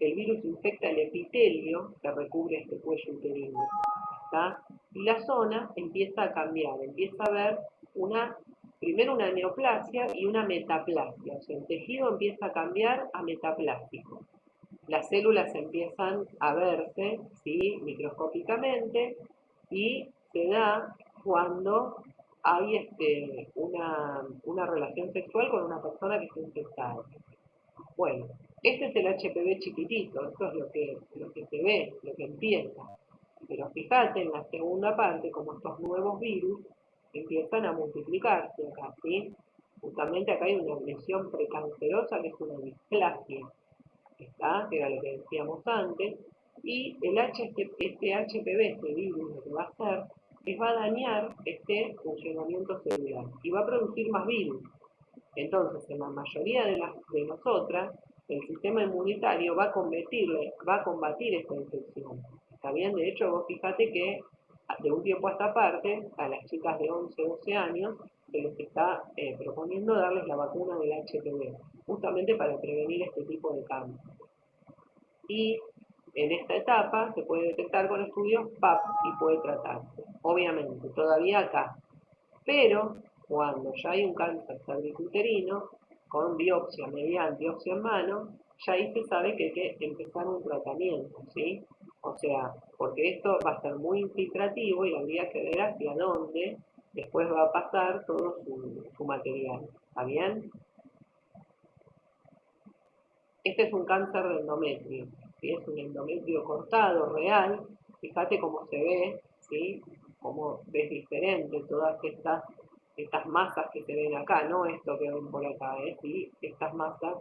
el virus infecta el epitelio que recubre este cuello uterino, ¿está? Y la zona empieza a cambiar, empieza a haber primero una neoplasia y una metaplasia, o sea, el tejido empieza a cambiar a metaplástico. Las células empiezan a verse, ¿sí? Microscópicamente, y se da cuando hay una relación sexual con una persona que está infectada. Bueno, este es el HPV chiquitito, esto es lo que se ve, lo que empieza. Pero fíjate en la segunda parte, como estos nuevos virus empiezan a multiplicarse acá, ¿sí? Justamente acá hay una lesión precancerosa que es una displasia, ¿está? Que era lo que decíamos antes, y este HPV, este virus, lo que va a hacer es va a dañar este funcionamiento celular y va a producir más virus. Entonces, en la mayoría de nosotras, el sistema inmunitario va a combatir esta infección. ¿Está bien? De hecho, vos fíjate que de un tiempo a esta parte, a las chicas de 11, 12 años, se les está proponiendo darles la vacuna del HPV, justamente para prevenir este tipo de cáncer. Y en esta etapa se puede detectar con estudios PAP y puede tratarse. Obviamente, todavía acá. Pero cuando ya hay un cáncer cervicuterino, con biopsia mediante biopsia en mano, ya ahí se sabe que hay que empezar un tratamiento, ¿sí? O sea, porque esto va a ser muy infiltrativo y habría que ver hacia dónde después va a pasar todo su material. ¿Está bien? Este es un cáncer de endometrio, ¿sí? Es un endometrio cortado, real. Fíjate cómo se ve, ¿sí? Cómo ves diferente todas estas masas que se ven acá, no esto que ven por acá, ¿sí? Estas masas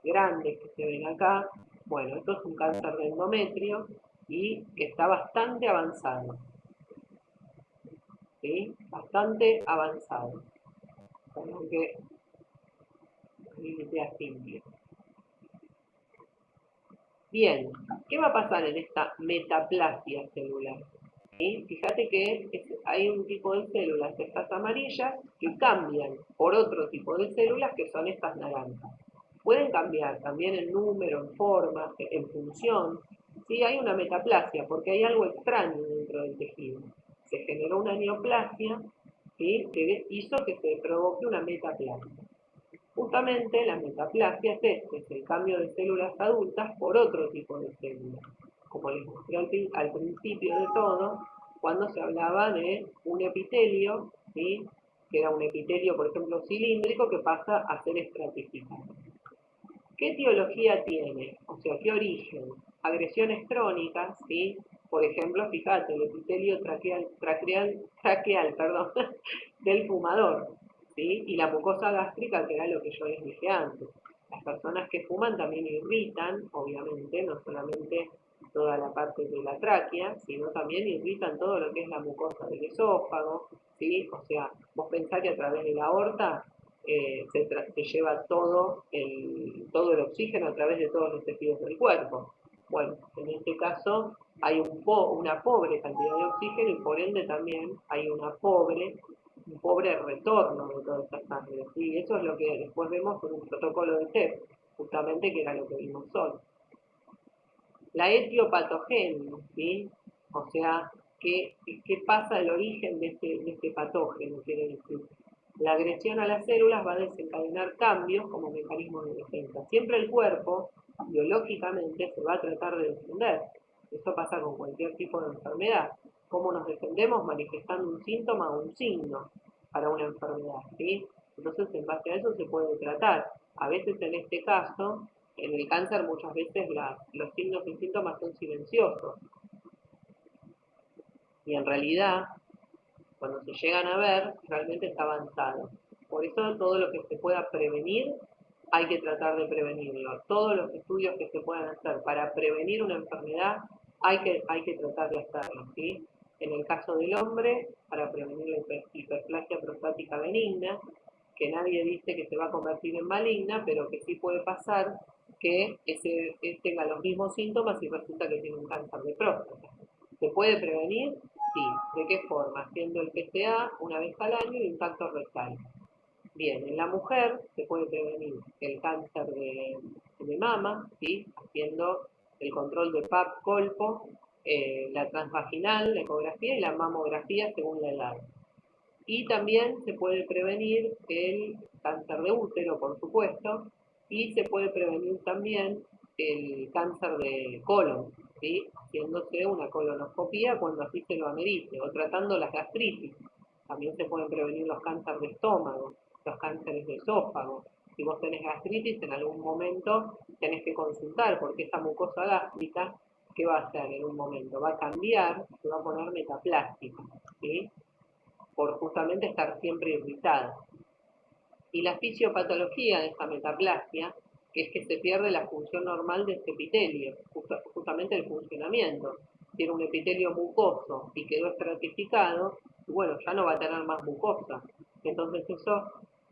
grandes que se ven acá. Bueno, esto es un cáncer de endometrio y que está bastante avanzado, ¿sí? Bastante avanzado. Perdón que sea simple. Bien, ¿qué va a pasar en esta metaplasia celular? ¿Sí? Fíjate que hay un tipo de células, estas amarillas, que cambian por otro tipo de células que son estas naranjas. Pueden cambiar también en número, en forma, en función. Sí, hay una metaplasia porque hay algo extraño dentro del tejido. Se generó una neoplasia, ¿sí? Que hizo que se provoque una metaplasia. Justamente la metaplasia es el cambio de células adultas por otro tipo de células. Como les mostré al principio de todo, cuando se hablaba de un epitelio, ¿sí? Que era un epitelio, por ejemplo, cilíndrico, que pasa a ser estratificado. ¿Qué etiología tiene? O sea, ¿qué origen? Agresiones crónicas, ¿sí? Por ejemplo, fíjate, el epitelio traqueal del fumador, ¿sí? Y la mucosa gástrica, que era lo que yo les dije antes. Las personas que fuman también irritan, obviamente, no solamente toda la parte de la tráquea, sino también irritan todo lo que es la mucosa del esófago, ¿sí? O sea, vos pensás que a través de la aorta se lleva todo el oxígeno a través de todos los tejidos del cuerpo. Bueno, en este caso hay una pobre cantidad de oxígeno y por ende también hay un pobre retorno de toda esta sangre. ¿Sí? Eso es lo que después vemos con un protocolo de TEP, justamente que era lo que vimos hoy. La etiopatogenia, ¿sí? O sea, ¿qué pasa el origen de este patógeno? Quiere decir, la agresión a las células va a desencadenar cambios como mecanismo de defensa. Siempre el cuerpo, biológicamente, se va a tratar de defender. Eso pasa con cualquier tipo de enfermedad. ¿Cómo nos defendemos? Manifestando un síntoma o un signo para una enfermedad, ¿sí? Entonces, en base a eso se puede tratar. A veces, en este caso, en el cáncer muchas veces los signos y síntomas son silenciosos. Y en realidad, cuando se llegan a ver, realmente está avanzado. Por eso todo lo que se pueda prevenir, hay que tratar de prevenirlo. Todos los estudios que se puedan hacer para prevenir una enfermedad, hay que tratar de hacerlo, ¿sí? En el caso del hombre, para prevenir la hiperplasia prostática benigna, que nadie dice que se va a convertir en maligna, pero que sí puede pasar que tenga los mismos síntomas y resulta que tiene un cáncer de próstata. ¿Se puede prevenir? Sí. ¿De qué forma? Haciendo el PSA una vez al año y un tacto rectal. Bien, en la mujer se puede prevenir el cáncer de mama, ¿sí? Haciendo el control de PAP, colpo, la transvaginal, la ecografía y la mamografía según la edad. Y también se puede prevenir el cáncer de útero, por supuesto, y se puede prevenir también el cáncer de colon, ¿sí? Haciéndose una colonoscopía cuando así se lo amerite, o tratando las gastritis. También se pueden prevenir los cánceres de estómago, los cánceres de esófago. Si vos tenés gastritis, en algún momento tenés que consultar, porque esa mucosa gástrica, ¿qué va a hacer en un momento? Va a cambiar, se va a poner metaplástica, ¿sí? Por justamente estar siempre irritada. Y la fisiopatología de esta metaplasia, que es que se pierde la función normal de este epitelio, justamente el funcionamiento. Tiene un epitelio mucoso y quedó estratificado, y bueno, ya no va a tener más mucosa. Entonces eso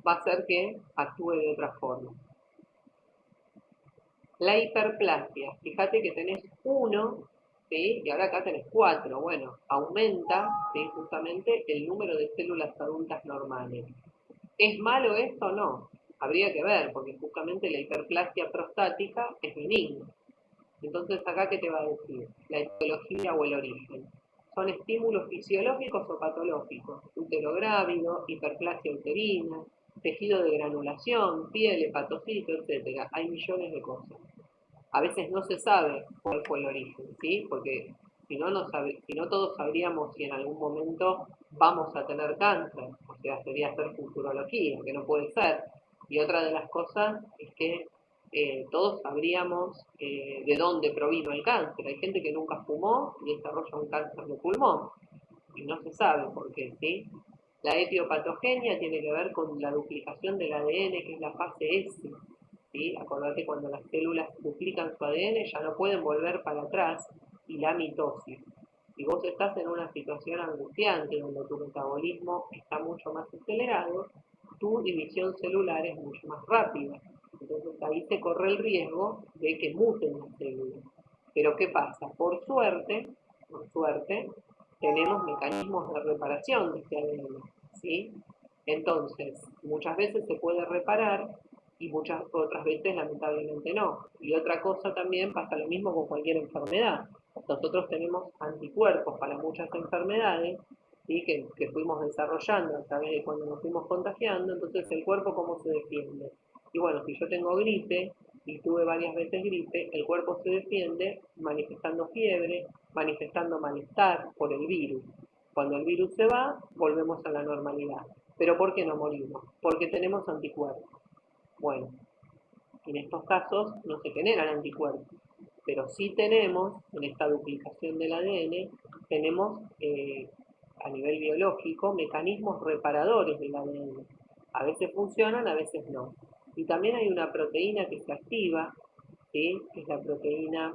va a hacer que actúe de otra forma. La hiperplasia, fíjate que tenés 1, ¿sí? Y ahora acá tenés 4. Bueno, aumenta, ¿sí? Justamente el número de células adultas normales. ¿Es malo esto? No. Habría que ver, porque justamente la hiperplasia prostática es benigna. Entonces, ¿acá qué te va a decir? La etiología o el origen. ¿Son estímulos fisiológicos o patológicos? Útero grávido, hiperplasia uterina, tejido de granulación, piel, hepatocito, etc. Hay millones de cosas. A veces no se sabe cuál fue el origen, ¿sí? Porque si no todos sabríamos si en algún momento vamos a tener cáncer, o sea, sería hacer futurología, que no puede ser. Y otra de las cosas es que todos sabríamos de dónde provino el cáncer. Hay gente que nunca fumó y desarrolla un cáncer de pulmón, y no se sabe por qué, ¿sí? La etiopatogenia tiene que ver con la duplicación del ADN, que es la fase S, ¿sí? Acordate, cuando las células duplican su ADN ya no pueden volver para atrás, y la mitosis. Si vos estás en una situación angustiante donde tu metabolismo está mucho más acelerado, tu división celular es mucho más rápida. Entonces ahí se corre el riesgo de que muten las células. Pero ¿qué pasa? Por suerte, tenemos mecanismos de reparación de este ADN, ¿sí? Entonces, muchas veces se puede reparar y muchas otras veces lamentablemente no. Y otra cosa también, pasa lo mismo con cualquier enfermedad. Nosotros tenemos anticuerpos para muchas enfermedades, ¿sí? que fuimos desarrollando a través de cuando nos fuimos contagiando. Entonces, ¿el cuerpo cómo se defiende? Y bueno, si yo tengo gripe y tuve varias veces gripe, el cuerpo se defiende manifestando fiebre, manifestando malestar por el virus. Cuando el virus se va, volvemos a la normalidad. ¿Pero por qué no morimos? Porque tenemos anticuerpos. Bueno, en estos casos no se generan anticuerpos, pero sí tenemos, en esta duplicación del ADN, tenemos a nivel biológico mecanismos reparadores del ADN. A veces funcionan, a veces no. Y también hay una proteína que se activa, ¿sí? Que es la proteína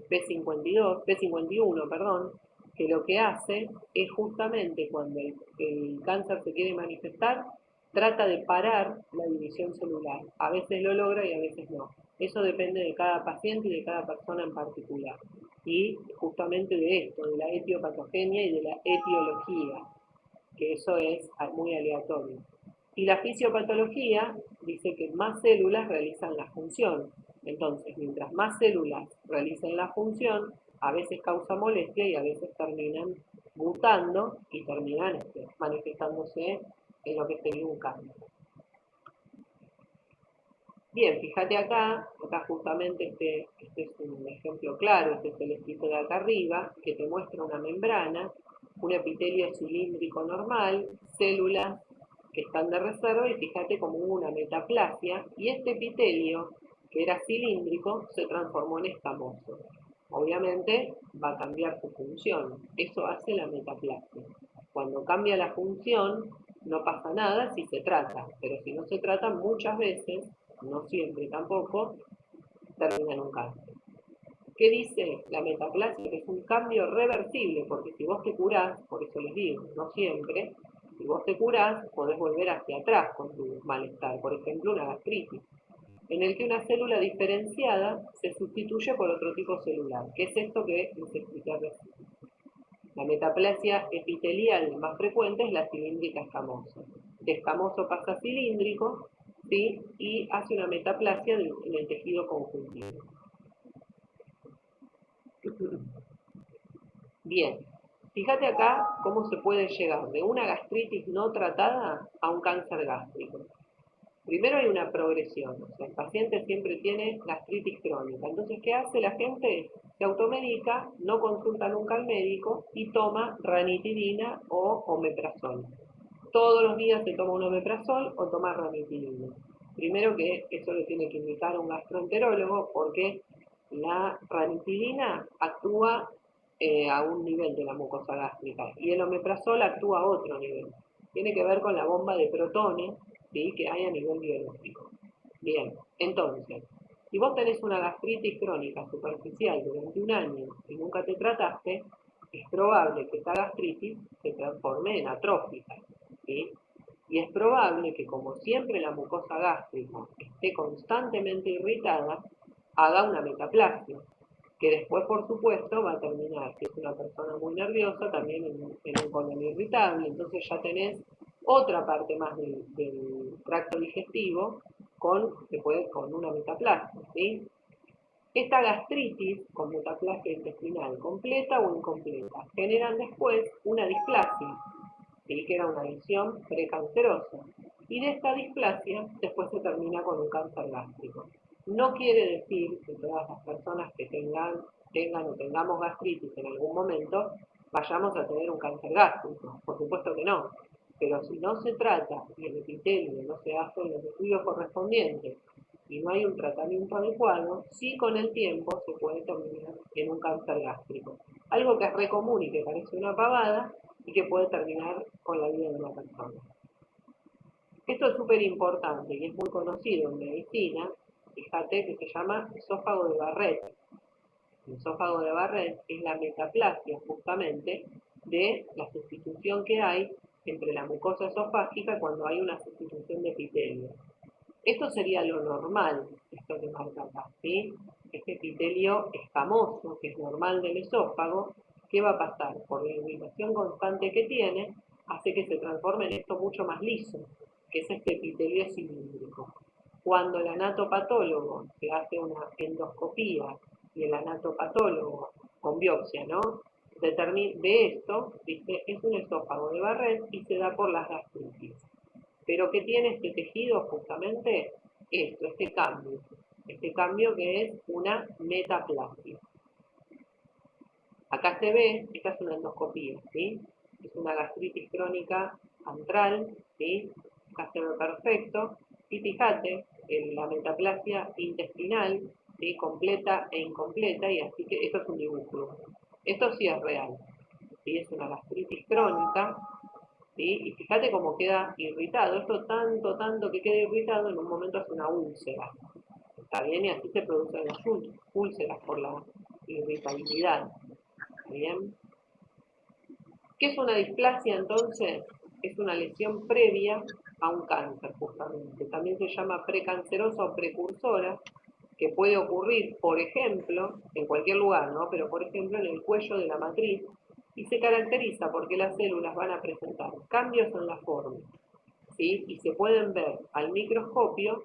P51, perdón, que lo que hace es justamente cuando el cáncer se quiere manifestar, trata de parar la división celular. A veces lo logra y a veces no. Eso depende de cada paciente y de cada persona en particular. Y justamente de esto, de la etiopatogenia y de la etiología, que eso es muy aleatorio. Y la fisiopatología dice que más células realizan la función. Entonces, mientras más células realicen la función, a veces causa molestia y a veces terminan mutando y terminan manifestándose en lo que sería un cáncer. Bien, fíjate acá justamente este es un ejemplo claro, este es el escrito de acá arriba, que te muestra una membrana, un epitelio cilíndrico normal, células que están de reserva, y fíjate como hubo una metaplasia, y este epitelio, que era cilíndrico, se transformó en escamoso. Obviamente va a cambiar su función, eso hace la metaplasia. Cuando cambia la función, no pasa nada si se trata, pero si no se trata, muchas veces, no siempre tampoco, termina en un cáncer. ¿Qué dice la metaplasia? Que es un cambio reversible, porque si vos te curás, por eso les digo, no siempre, si vos te curás, podés volver hacia atrás con tu malestar, por ejemplo, una gastritis. en el que una célula diferenciada se sustituye por otro tipo celular, que es esto que les expliqué recién. La metaplasia epitelial más frecuente es la cilíndrica escamosa. De escamoso pasa a cilíndrico, ¿sí? Y hace una metaplasia en el tejido conjuntivo. Bien, fíjate acá cómo se puede llegar de una gastritis no tratada a un cáncer gástrico. Primero hay una progresión, o sea, el paciente siempre tiene gastritis crónica. Entonces, ¿qué hace la gente? Se automedica, no consulta nunca al médico y toma ranitidina o omeprazol. Todos los días se toma un omeprazol o toma ranitidina. Primero que eso le tiene que indicar a un gastroenterólogo porque la ranitidina actúa a un nivel de la mucosa gástrica y el omeprazol actúa a otro nivel. Tiene que ver con la bomba de protones, ¿sí?, que hay a nivel biológico. Bien, entonces, si vos tenés una gastritis crónica superficial durante un año y nunca te trataste, es probable que esta gastritis se transforme en atrófica, ¿sí? Y es probable que, como siempre la mucosa gástrica esté constantemente irritada, haga una metaplasia, que después, por supuesto, va a terminar, si es una persona muy nerviosa, también en un colon irritable. Entonces ya tenés otra parte más del tracto digestivo con una metaplasia, ¿sí? Esta gastritis con metaplasia intestinal completa o incompleta generan después una displasia, ¿sí?, que era una lesión precancerosa. Y de esta displasia después se termina con un cáncer gástrico. No quiere decir que todas las personas que tengan o tengamos gastritis en algún momento vayamos a tener un cáncer gástrico. Por supuesto que no. Pero si no se trata y el epitelio no se hace los estudios correspondientes y no hay un tratamiento adecuado, sí con el tiempo se puede terminar en un cáncer gástrico. Algo que es re común y que parece una pavada y que puede terminar con la vida de una persona. Esto es súper importante y es muy conocido en medicina. Fíjate que se llama esófago de Barrett. El esófago de Barrett es la metaplasia justamente de la sustitución que hay entre la mucosa esofágica cuando hay una sustitución de epitelio. Esto sería lo normal, esto que marca acá, ¿sí? Este epitelio escamoso, que es normal del esófago, ¿qué va a pasar? Por la irritación constante que tiene, hace que se transforme en esto mucho más liso, que es este epitelio cilíndrico. Cuando el anatopatólogo se hace una endoscopía y el anatopatólogo con biopsia, ¿no?, ve esto, ¿viste?, es un esófago de Barrett y se da por las gastritis. Pero ¿qué tiene este tejido? Justamente esto, este cambio que es una metaplasia. Acá se ve, esta es una endoscopía, ¿sí? Es una gastritis crónica antral, ¿sí? Acá se ve perfecto. Y fíjate, la metaplasia intestinal, ¿sí?, completa e incompleta, y así que esto es un dibujo. Esto sí es real, ¿sí? Es una gastritis crónica, ¿sí? Y fíjate cómo queda irritado. Esto tanto que queda irritado, en un momento hace una úlcera. ¿Está bien? Y así se producen las úlceras por la irritabilidad. ¿Bien? ¿Qué es una displasia entonces? Es una lesión previa a un cáncer, justamente. También se llama precancerosa o precursora, que puede ocurrir, por ejemplo, en cualquier lugar, ¿no?, pero por ejemplo en el cuello de la matriz, y se caracteriza porque las células van a presentar cambios en la forma, ¿sí?, y se pueden ver al microscopio,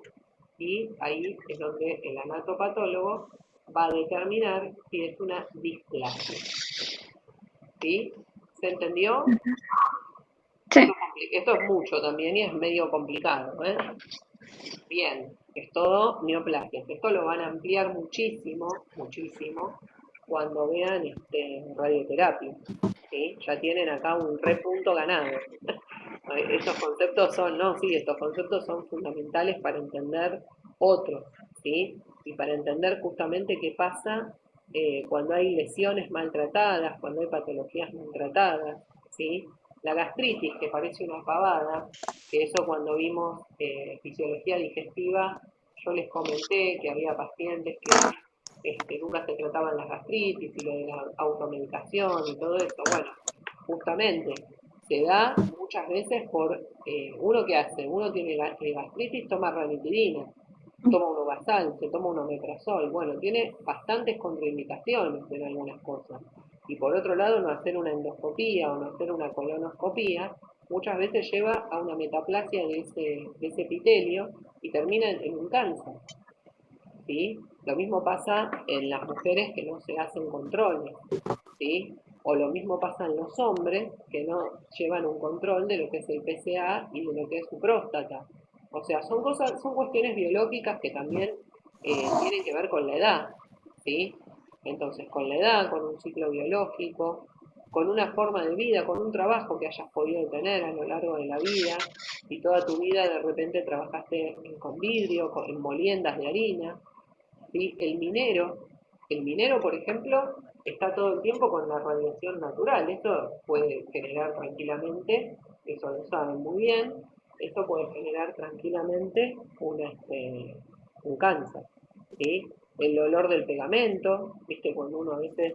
y ahí es donde el anatopatólogo va a determinar si es una displasia. ¿Sí? ¿Se entendió? Sí. Esto es mucho también y es medio complicado, ¿eh? Bien, es todo neoplasias. Esto lo van a ampliar muchísimo cuando vean radioterapia, ¿sí? Ya tienen acá un repunto ganado. Estos conceptos son fundamentales para entender otros, ¿sí? Y para entender justamente qué pasa cuando hay lesiones maltratadas, cuando hay patologías maltratadas, ¿sí? La gastritis, que parece una pavada, que eso cuando vimos fisiología digestiva, yo les comenté que había pacientes que nunca se trataban las gastritis y lo de la automedicación y todo eso. Bueno, justamente se da muchas veces por uno que hace, uno tiene gastritis, toma ranitidina, toma un Uvasal, se toma un omeprazol. Bueno, tiene bastantes contraindicaciones en algunas cosas. Y por otro lado, no hacer una endoscopía o no hacer una colonoscopía muchas veces lleva a una metaplasia de ese epitelio y termina en un cáncer. ¿Sí? Lo mismo pasa en las mujeres que no se hacen controles, ¿sí? O lo mismo pasa en los hombres que no llevan un control de lo que es el PSA y de lo que es su próstata. O sea, son cuestiones biológicas que también tienen que ver con la edad, ¿sí? Entonces, con la edad, con un ciclo biológico, con una forma de vida, con un trabajo que hayas podido tener a lo largo de la vida, y toda tu vida de repente trabajaste con vidrio, en moliendas de harina, ¿sí? El minero, por ejemplo, está todo el tiempo con la radiación natural. Esto puede generar tranquilamente, eso lo saben muy bien, esto puede generar tranquilamente un cáncer, ¿sí? El olor del pegamento, ¿viste? Cuando uno a veces,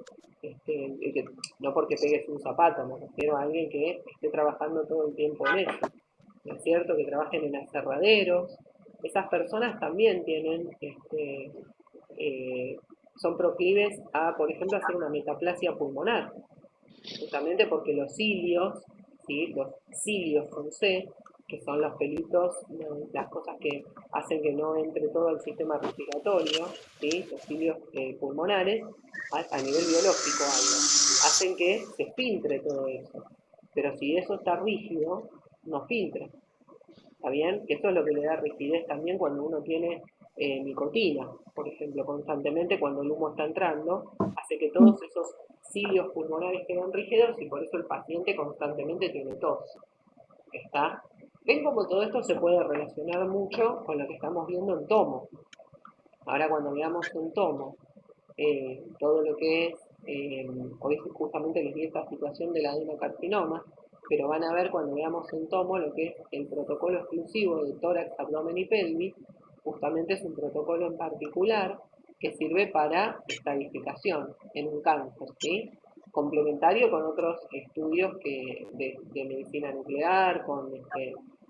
no porque pegues un zapato, me refiero a alguien que esté trabajando todo el tiempo en eso, ¿no es cierto? Que trabajen en aserraderos. Esas personas también tienen eh, son proclives a, por ejemplo, hacer una metaplasia pulmonar, justamente porque los cilios, ¿sí? Los cilios con C, que son los pelitos, las cosas que hacen que no entre todo el sistema respiratorio, ¿sí? Los cilios pulmonares, a nivel biológico hacen que se filtre todo eso. Pero si eso está rígido, no filtra. ¿Está bien? Que eso es lo que le da rigidez también cuando uno tiene nicotina, por ejemplo, constantemente cuando el humo está entrando, hace que todos esos cilios pulmonares queden rígidos y por eso el paciente constantemente tiene tos. ¿Está? ¿Ven cómo todo esto se puede relacionar mucho con lo que estamos viendo en tomo? Ahora cuando veamos en tomo, todo lo que es, hoy justamente les di esta situación del adenocarcinoma, pero van a ver cuando veamos en tomo lo que es el protocolo exclusivo de tórax, abdomen y pelvis, justamente es un protocolo en particular que sirve para estadificación en un cáncer, ¿sí? Complementario con otros estudios de medicina nuclear, con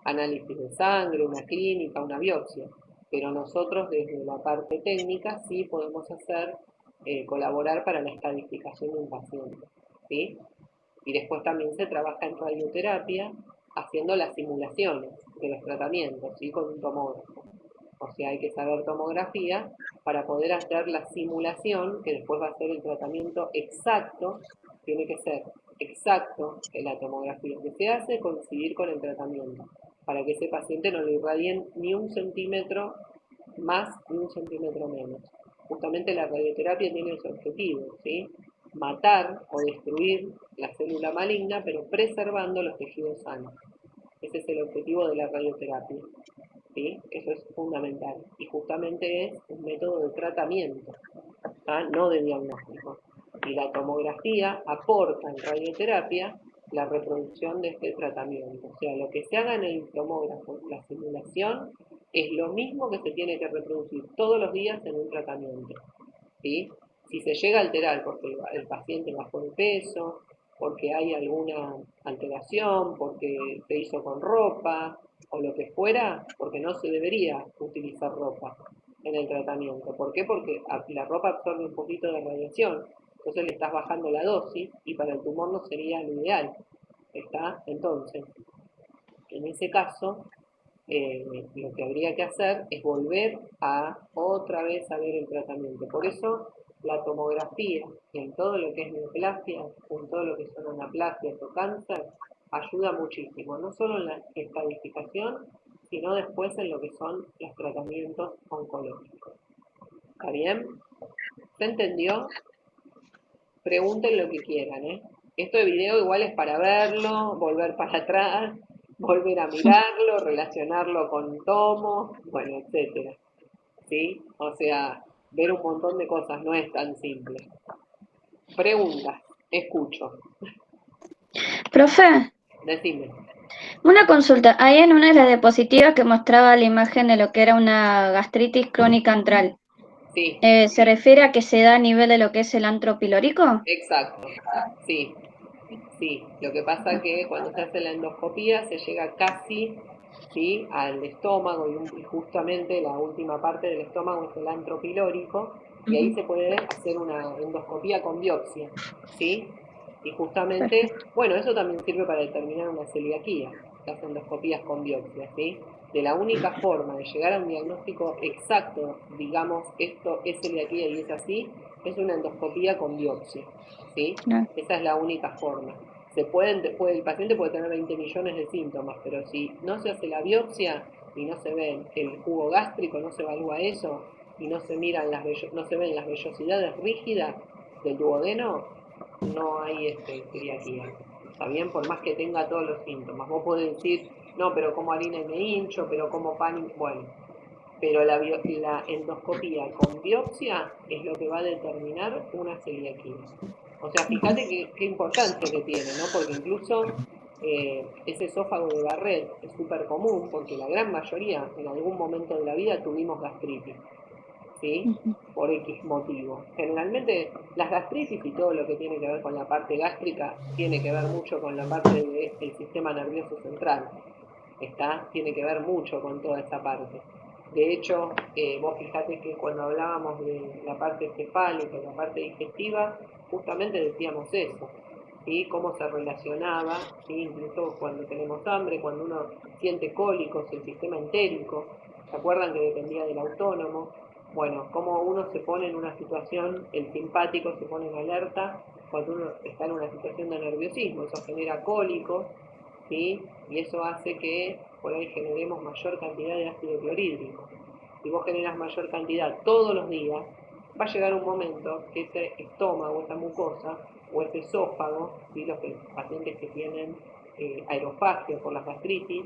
análisis de sangre, una clínica, una biopsia. Pero nosotros desde la parte técnica sí podemos hacer, colaborar para la estadificación de un paciente, ¿sí? Y después también se trabaja en radioterapia haciendo las simulaciones de los tratamientos, ¿sí? Con un tomógrafo. O sea, hay que saber tomografía para poder hacer la simulación, que después va a ser el tratamiento exacto, tiene que ser exacto en la tomografía que se hace, coincidir con el tratamiento, para que ese paciente no le irradien ni un centímetro más ni un centímetro menos. Justamente la radioterapia tiene ese objetivo, ¿sí? Matar o destruir la célula maligna, pero preservando los tejidos sanos. Ese es el objetivo de la radioterapia, ¿sí? Eso es fundamental. Y justamente es un método de tratamiento, ¿tá? No de diagnóstico. Y la tomografía aporta en radioterapia la reproducción de este tratamiento. O sea, lo que se haga en el tomógrafo, la simulación, es lo mismo que se tiene que reproducir todos los días en un tratamiento, ¿sí? Si se llega a alterar porque el paciente bajó de peso, porque hay alguna alteración, porque se hizo con ropa o lo que fuera, porque no se debería utilizar ropa en el tratamiento. ¿Por qué? Porque la ropa absorbe un poquito de radiación, entonces le estás bajando la dosis y para el tumor no sería lo ideal. ¿Está? Entonces, en ese caso, lo que habría que hacer es volver a otra vez a ver el tratamiento. Por eso la tomografía en todo lo que es neoplasia, en todo lo que son anaplasias o cáncer, ayuda muchísimo, no solo en la estadificación, sino después en lo que son los tratamientos oncológicos. ¿Está bien? ¿Se entendió? Pregunten lo que quieran, ¿eh? Esto de video igual es para verlo, volver para atrás, volver a mirarlo, relacionarlo con tomo, bueno, etcétera. ¿Sí? O sea, ver un montón de cosas no es tan simple. Preguntas, escucho. Profe, Decime. una consulta. Ahí en una de las diapositivas que mostraba la imagen de lo que era una gastritis crónica antral, Sí, ¿se refiere a que se da a nivel de lo que es el antro pilórico? exacto. Sí, sí. Lo que pasa es que cuando se hace la endoscopía se llega casi ¿sí? Al estómago y justamente la última parte del estómago es el antro pilórico y ahí se puede hacer una endoscopía con biopsia, ¿sí? Y justamente, bueno, eso también sirve para determinar una celiaquía, las endoscopías con biopsia, ¿sí? De la única forma de llegar a un diagnóstico exacto, digamos, esto es celiaquía y es así, es una endoscopía con biopsia, ¿sí? No. Esa es la única forma. El paciente puede tener 20 millones de síntomas, pero si no se hace la biopsia y no se ve el jugo gástrico, no se evalúa eso y no se miran no se ven las vellosidades rígidas del duodeno, no hay celiaquía. ¿Está bien? Por más que tenga todos los síntomas. Vos podés decir, no, pero como harina y me hincho, pero como pan y... Bueno, pero la endoscopía con biopsia es lo que va a determinar una celiaquía. O sea, fíjate qué importancia que tiene, ¿no? Porque incluso ese esófago de Barrett es súper común, porque la gran mayoría en algún momento de la vida tuvimos gastritis, ¿sí? Por X motivo. Generalmente las gastritis y todo lo que tiene que ver con la parte gástrica tiene que ver mucho con la parte del sistema nervioso central. Tiene que ver mucho con toda esa parte. De hecho, vos fijate que cuando hablábamos de la parte encefálica, la parte digestiva, justamente decíamos eso, ¿sí? Cómo se relacionaba, ¿sí? Incluso cuando tenemos hambre, cuando uno siente cólicos, el sistema entérico, ¿se acuerdan que dependía del autónomo? Bueno, cómo uno se pone en una situación, el simpático se pone en alerta cuando uno está en una situación de nerviosismo, eso genera cólicos, ¿sí? Y eso hace que por ahí generemos mayor cantidad de ácido clorhídrico. Si vos generas mayor cantidad todos los días, va a llegar un momento que este estómago, esta mucosa, o este esófago, ¿sí? Los pacientes que tienen aerofagia por la gastritis,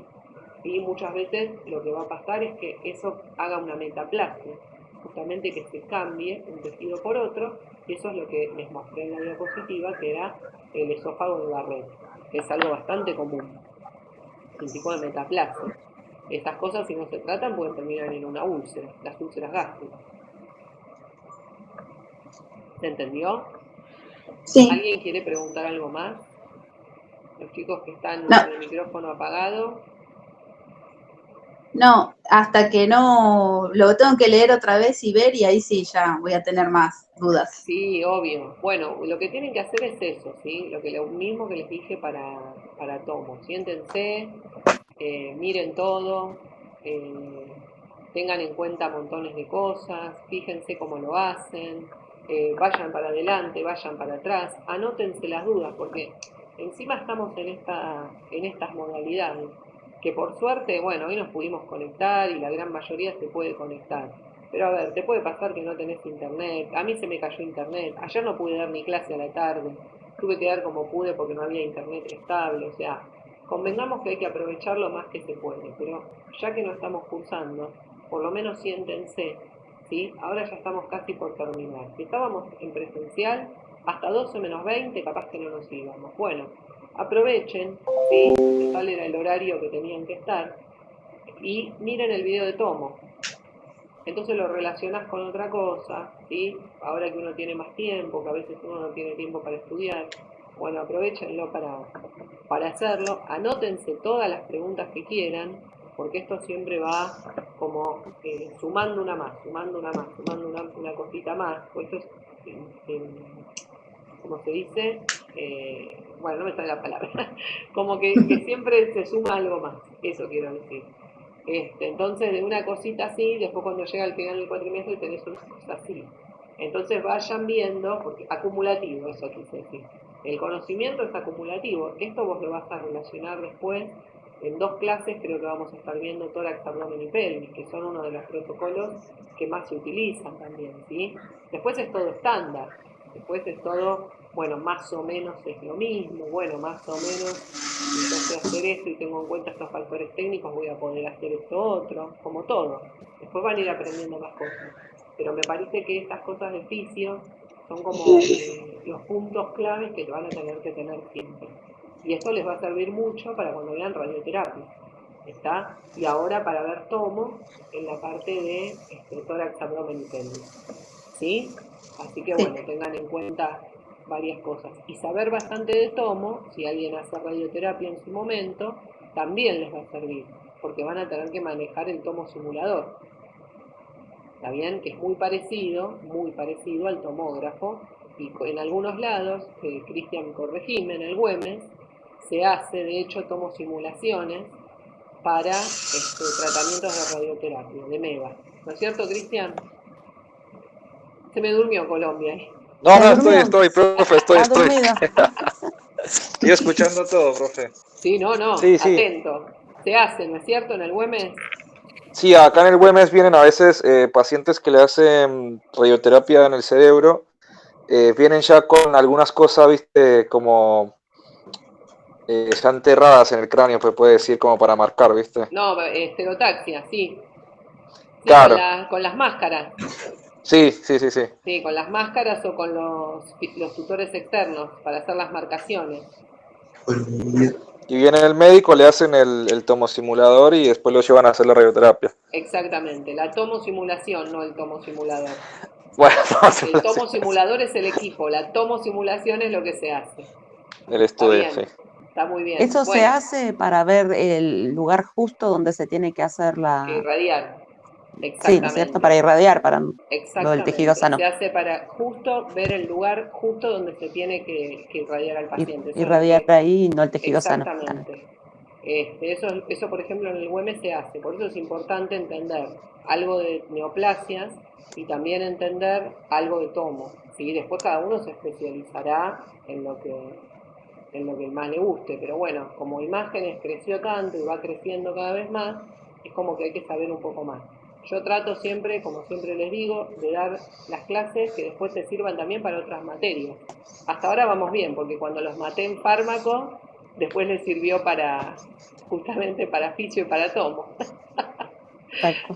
y muchas veces lo que va a pasar es que eso haga una metaplasia, justamente que se cambie un tejido por otro, y eso es lo que les mostré en la diapositiva, que era el esófago de Barrett, que es algo bastante común, un tipo de metaplasia. Estas cosas, si no se tratan, pueden terminar en una úlcera, las úlceras gástricas. ¿Se entendió? Sí, ¿Alguien quiere preguntar algo más? Los chicos que están no, con el micrófono apagado. no, hasta que no, lo tengo que leer otra vez y ver y ahí sí ya voy a tener más dudas. Sí, obvio. Bueno, lo que tienen que hacer es eso, ¿sí? Lo mismo que les dije para Tomo. Siéntense, miren todo, eh, tengan en cuenta montones de cosas, fíjense cómo lo hacen, vayan para adelante, vayan para atrás, anótense las dudas, porque encima estamos en estas modalidades, que por suerte, bueno, hoy nos pudimos conectar y la gran mayoría se puede conectar. Pero a ver, te puede pasar que no tenés internet, a mí se me cayó internet, ayer no pude dar ni clase a la tarde, tuve que dar como pude porque no había internet estable, o sea, convengamos que hay que aprovechar lo más que se puede, pero ya que no estamos cursando, por lo menos siéntense, ¿sí? Ahora ya estamos casi por terminar. Si estábamos en presencial, hasta 12 menos 20, capaz que no nos íbamos. Bueno, aprovechen, ¿sí? Que tal era el horario que tenían que estar, y miren el video de Tomo. Entonces lo relacionas con otra cosa, ¿sí? Ahora que uno tiene más tiempo, que a veces uno no tiene tiempo para estudiar, bueno, aprovechenlo para hacerlo, anótense todas las preguntas que quieran, porque esto siempre va como sumando una más, sumando una más, sumando una cosita más, pues esto es, como se dice, bueno, no me sale la palabra, como que siempre se suma algo más, eso quiero decir. Entonces, de una cosita así, después cuando llega al final del cuatrimestre tenés una cosa así. Entonces vayan viendo, porque acumulativo, eso quise decir. El conocimiento es acumulativo. Esto vos lo vas a relacionar después. En 2 clases creo que vamos a estar viendo tórax, abdomen y pelvis, que son uno de los protocolos que más se utilizan también, ¿sí? Después es todo estándar. Después es todo, bueno, más o menos es lo mismo, bueno, más o menos, si yo sé hacer esto y tengo en cuenta estos factores técnicos, voy a poder hacer esto otro, como todo. Después van a ir aprendiendo más cosas. Pero me parece que estas cosas de fisio son como los puntos claves que van a tener que tener siempre. Y esto les va a servir mucho para cuando vean radioterapia. ¿Está? Y ahora para ver Tomo en la parte de tórax, abdomen y pelvis. ¿Sí? Así que Sí. bueno, tengan en cuenta varias cosas. Y saber bastante de Tomo, si alguien hace radioterapia en su momento, también les va a servir. porque van a tener que manejar el tomo simulador. ¿Está bien? Que es muy parecido al tomógrafo, y en algunos lados, Cristian, corregime, en el Güemes, se hace, de hecho, tomo simulaciones para tratamientos de radioterapia, de MEVA. ¿No es cierto, Cristian? Se me durmió Colombia ahí. No, ¿Se durmió? estoy, profe, estoy. ¿Está dormido? Estoy escuchando todo, profe. Sí, no, Sí, sí. atento. Se hace, ¿no es cierto, en el Güemes? Sí, acá en el Güemes vienen a veces pacientes que le hacen radioterapia en el cerebro. Vienen ya con algunas cosas, viste, como ya enterradas en el cráneo, pues puede decir, como para marcar, viste. No, esterotaxia, sí. Sí, Claro. con las máscaras. Sí. Sí, con las máscaras o con los tutores externos para hacer las marcaciones. Y viene el médico, le hacen el tomosimulador y después lo llevan a hacer la radioterapia. Exactamente, la tomosimulación, no el tomosimulador. Bueno, El tomosimulador es el equipo, la tomosimulación es lo que se hace. el Está estudio, bien, sí. está muy bien. Eso se Bueno, hace para ver el lugar justo donde se tiene que hacer irradiar. Sí, ¿no es cierto? Exactamente. Para irradiar, para lo del Exactamente. tejido sano. Se hace para justo ver el lugar justo donde se tiene que irradiar al paciente. Eso es lo Irradiar que- ahí y no el tejido sano. Exactamente. Eso, por ejemplo, en el Güemes se hace. Por eso es importante entender algo de neoplasias y también entender algo de tomo. ¿Sí? Después cada uno se especializará en lo que más le guste. Pero bueno, como Imágenes creció tanto y va creciendo cada vez más, es como que hay que saber un poco más. Yo trato siempre, como siempre les digo, de dar las clases que después te sirvan también para otras materias. Hasta ahora vamos bien, porque cuando los maté en fármaco, después les sirvió justamente para fisio y para tomo.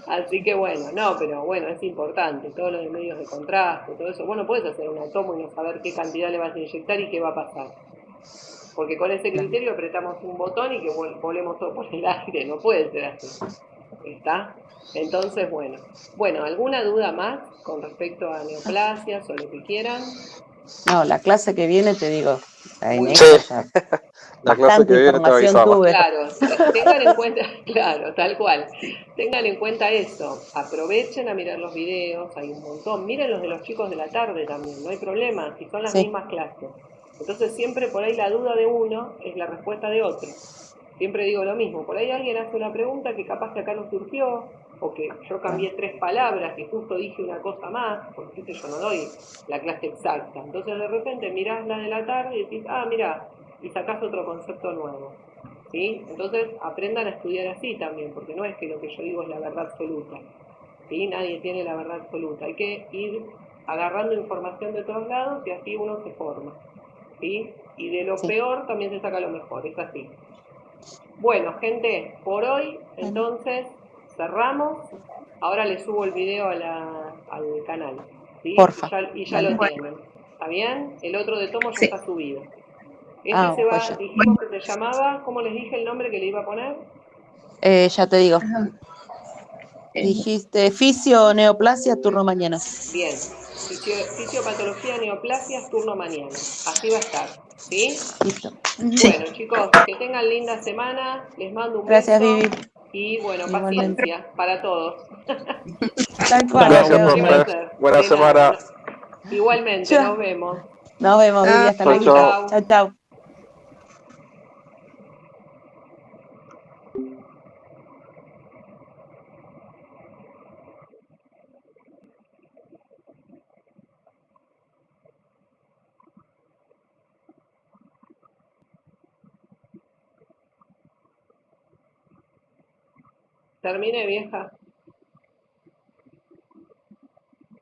Así que bueno, pero bueno, es importante, todo lo de medios de contraste, todo eso. Bueno, puedes hacer una tomo y no saber qué cantidad le vas a inyectar y qué va a pasar. Porque con ese criterio apretamos un botón y que volemos todo por el aire, no puede ser así. ¿Está? Entonces, bueno, ¿alguna duda más con respecto a neoplasias o lo que quieran? No, la clase que viene, te digo, en Muy esta bien. ya La clase bastante que viene te información avisaba. tuve. Claro, tengan en cuenta, claro, tal cual, tengan en cuenta eso, aprovechen a mirar los videos, hay un montón, miren los de los chicos de la tarde también, no hay problema, si son las Sí. mismas clases. Entonces siempre por ahí la duda de uno es la respuesta de otro. Siempre digo lo mismo, por ahí alguien hace una pregunta que capaz que acá no surgió, o que yo cambié 3 palabras, que justo dije una cosa más, porque yo no doy la clase exacta. Entonces de repente mirás la de la tarde y decís, mirá, y sacás otro concepto nuevo. ¿Sí? Entonces aprendan a estudiar así también, porque no es que lo que yo digo es la verdad absoluta. ¿Sí? Nadie tiene la verdad absoluta. Hay que ir agarrando información de todos lados y así uno se forma. ¿Sí? Y de lo peor también se saca lo mejor, es así. Bueno, gente, por hoy entonces cerramos. Ahora les subo el video al canal. ¿Sí? Porfa. Y ya lo tienen. ¿Está bien? El otro de tomo ya está subido. Joya. Dijimos que se llamaba, ¿cómo les dije el nombre que le iba a poner? Ya te digo. Dijiste fisio, neoplasia, turno mañana. Bien, fisiopatología, neoplasias, turno mañana. Así va a estar, ¿sí? Listo. Bueno, chicos, que tengan linda semana. Les mando un Gracias, beso. Vivi. Y bueno, Igualmente. paciencia para todos. Tal cual. Gracias, Dios Un mío. placer. Buena De nada. semana. Igualmente, Chao. nos vemos. Nos vemos, Vivi. Hasta Chau, luego. chau. Chao, chao. Terminé, vieja.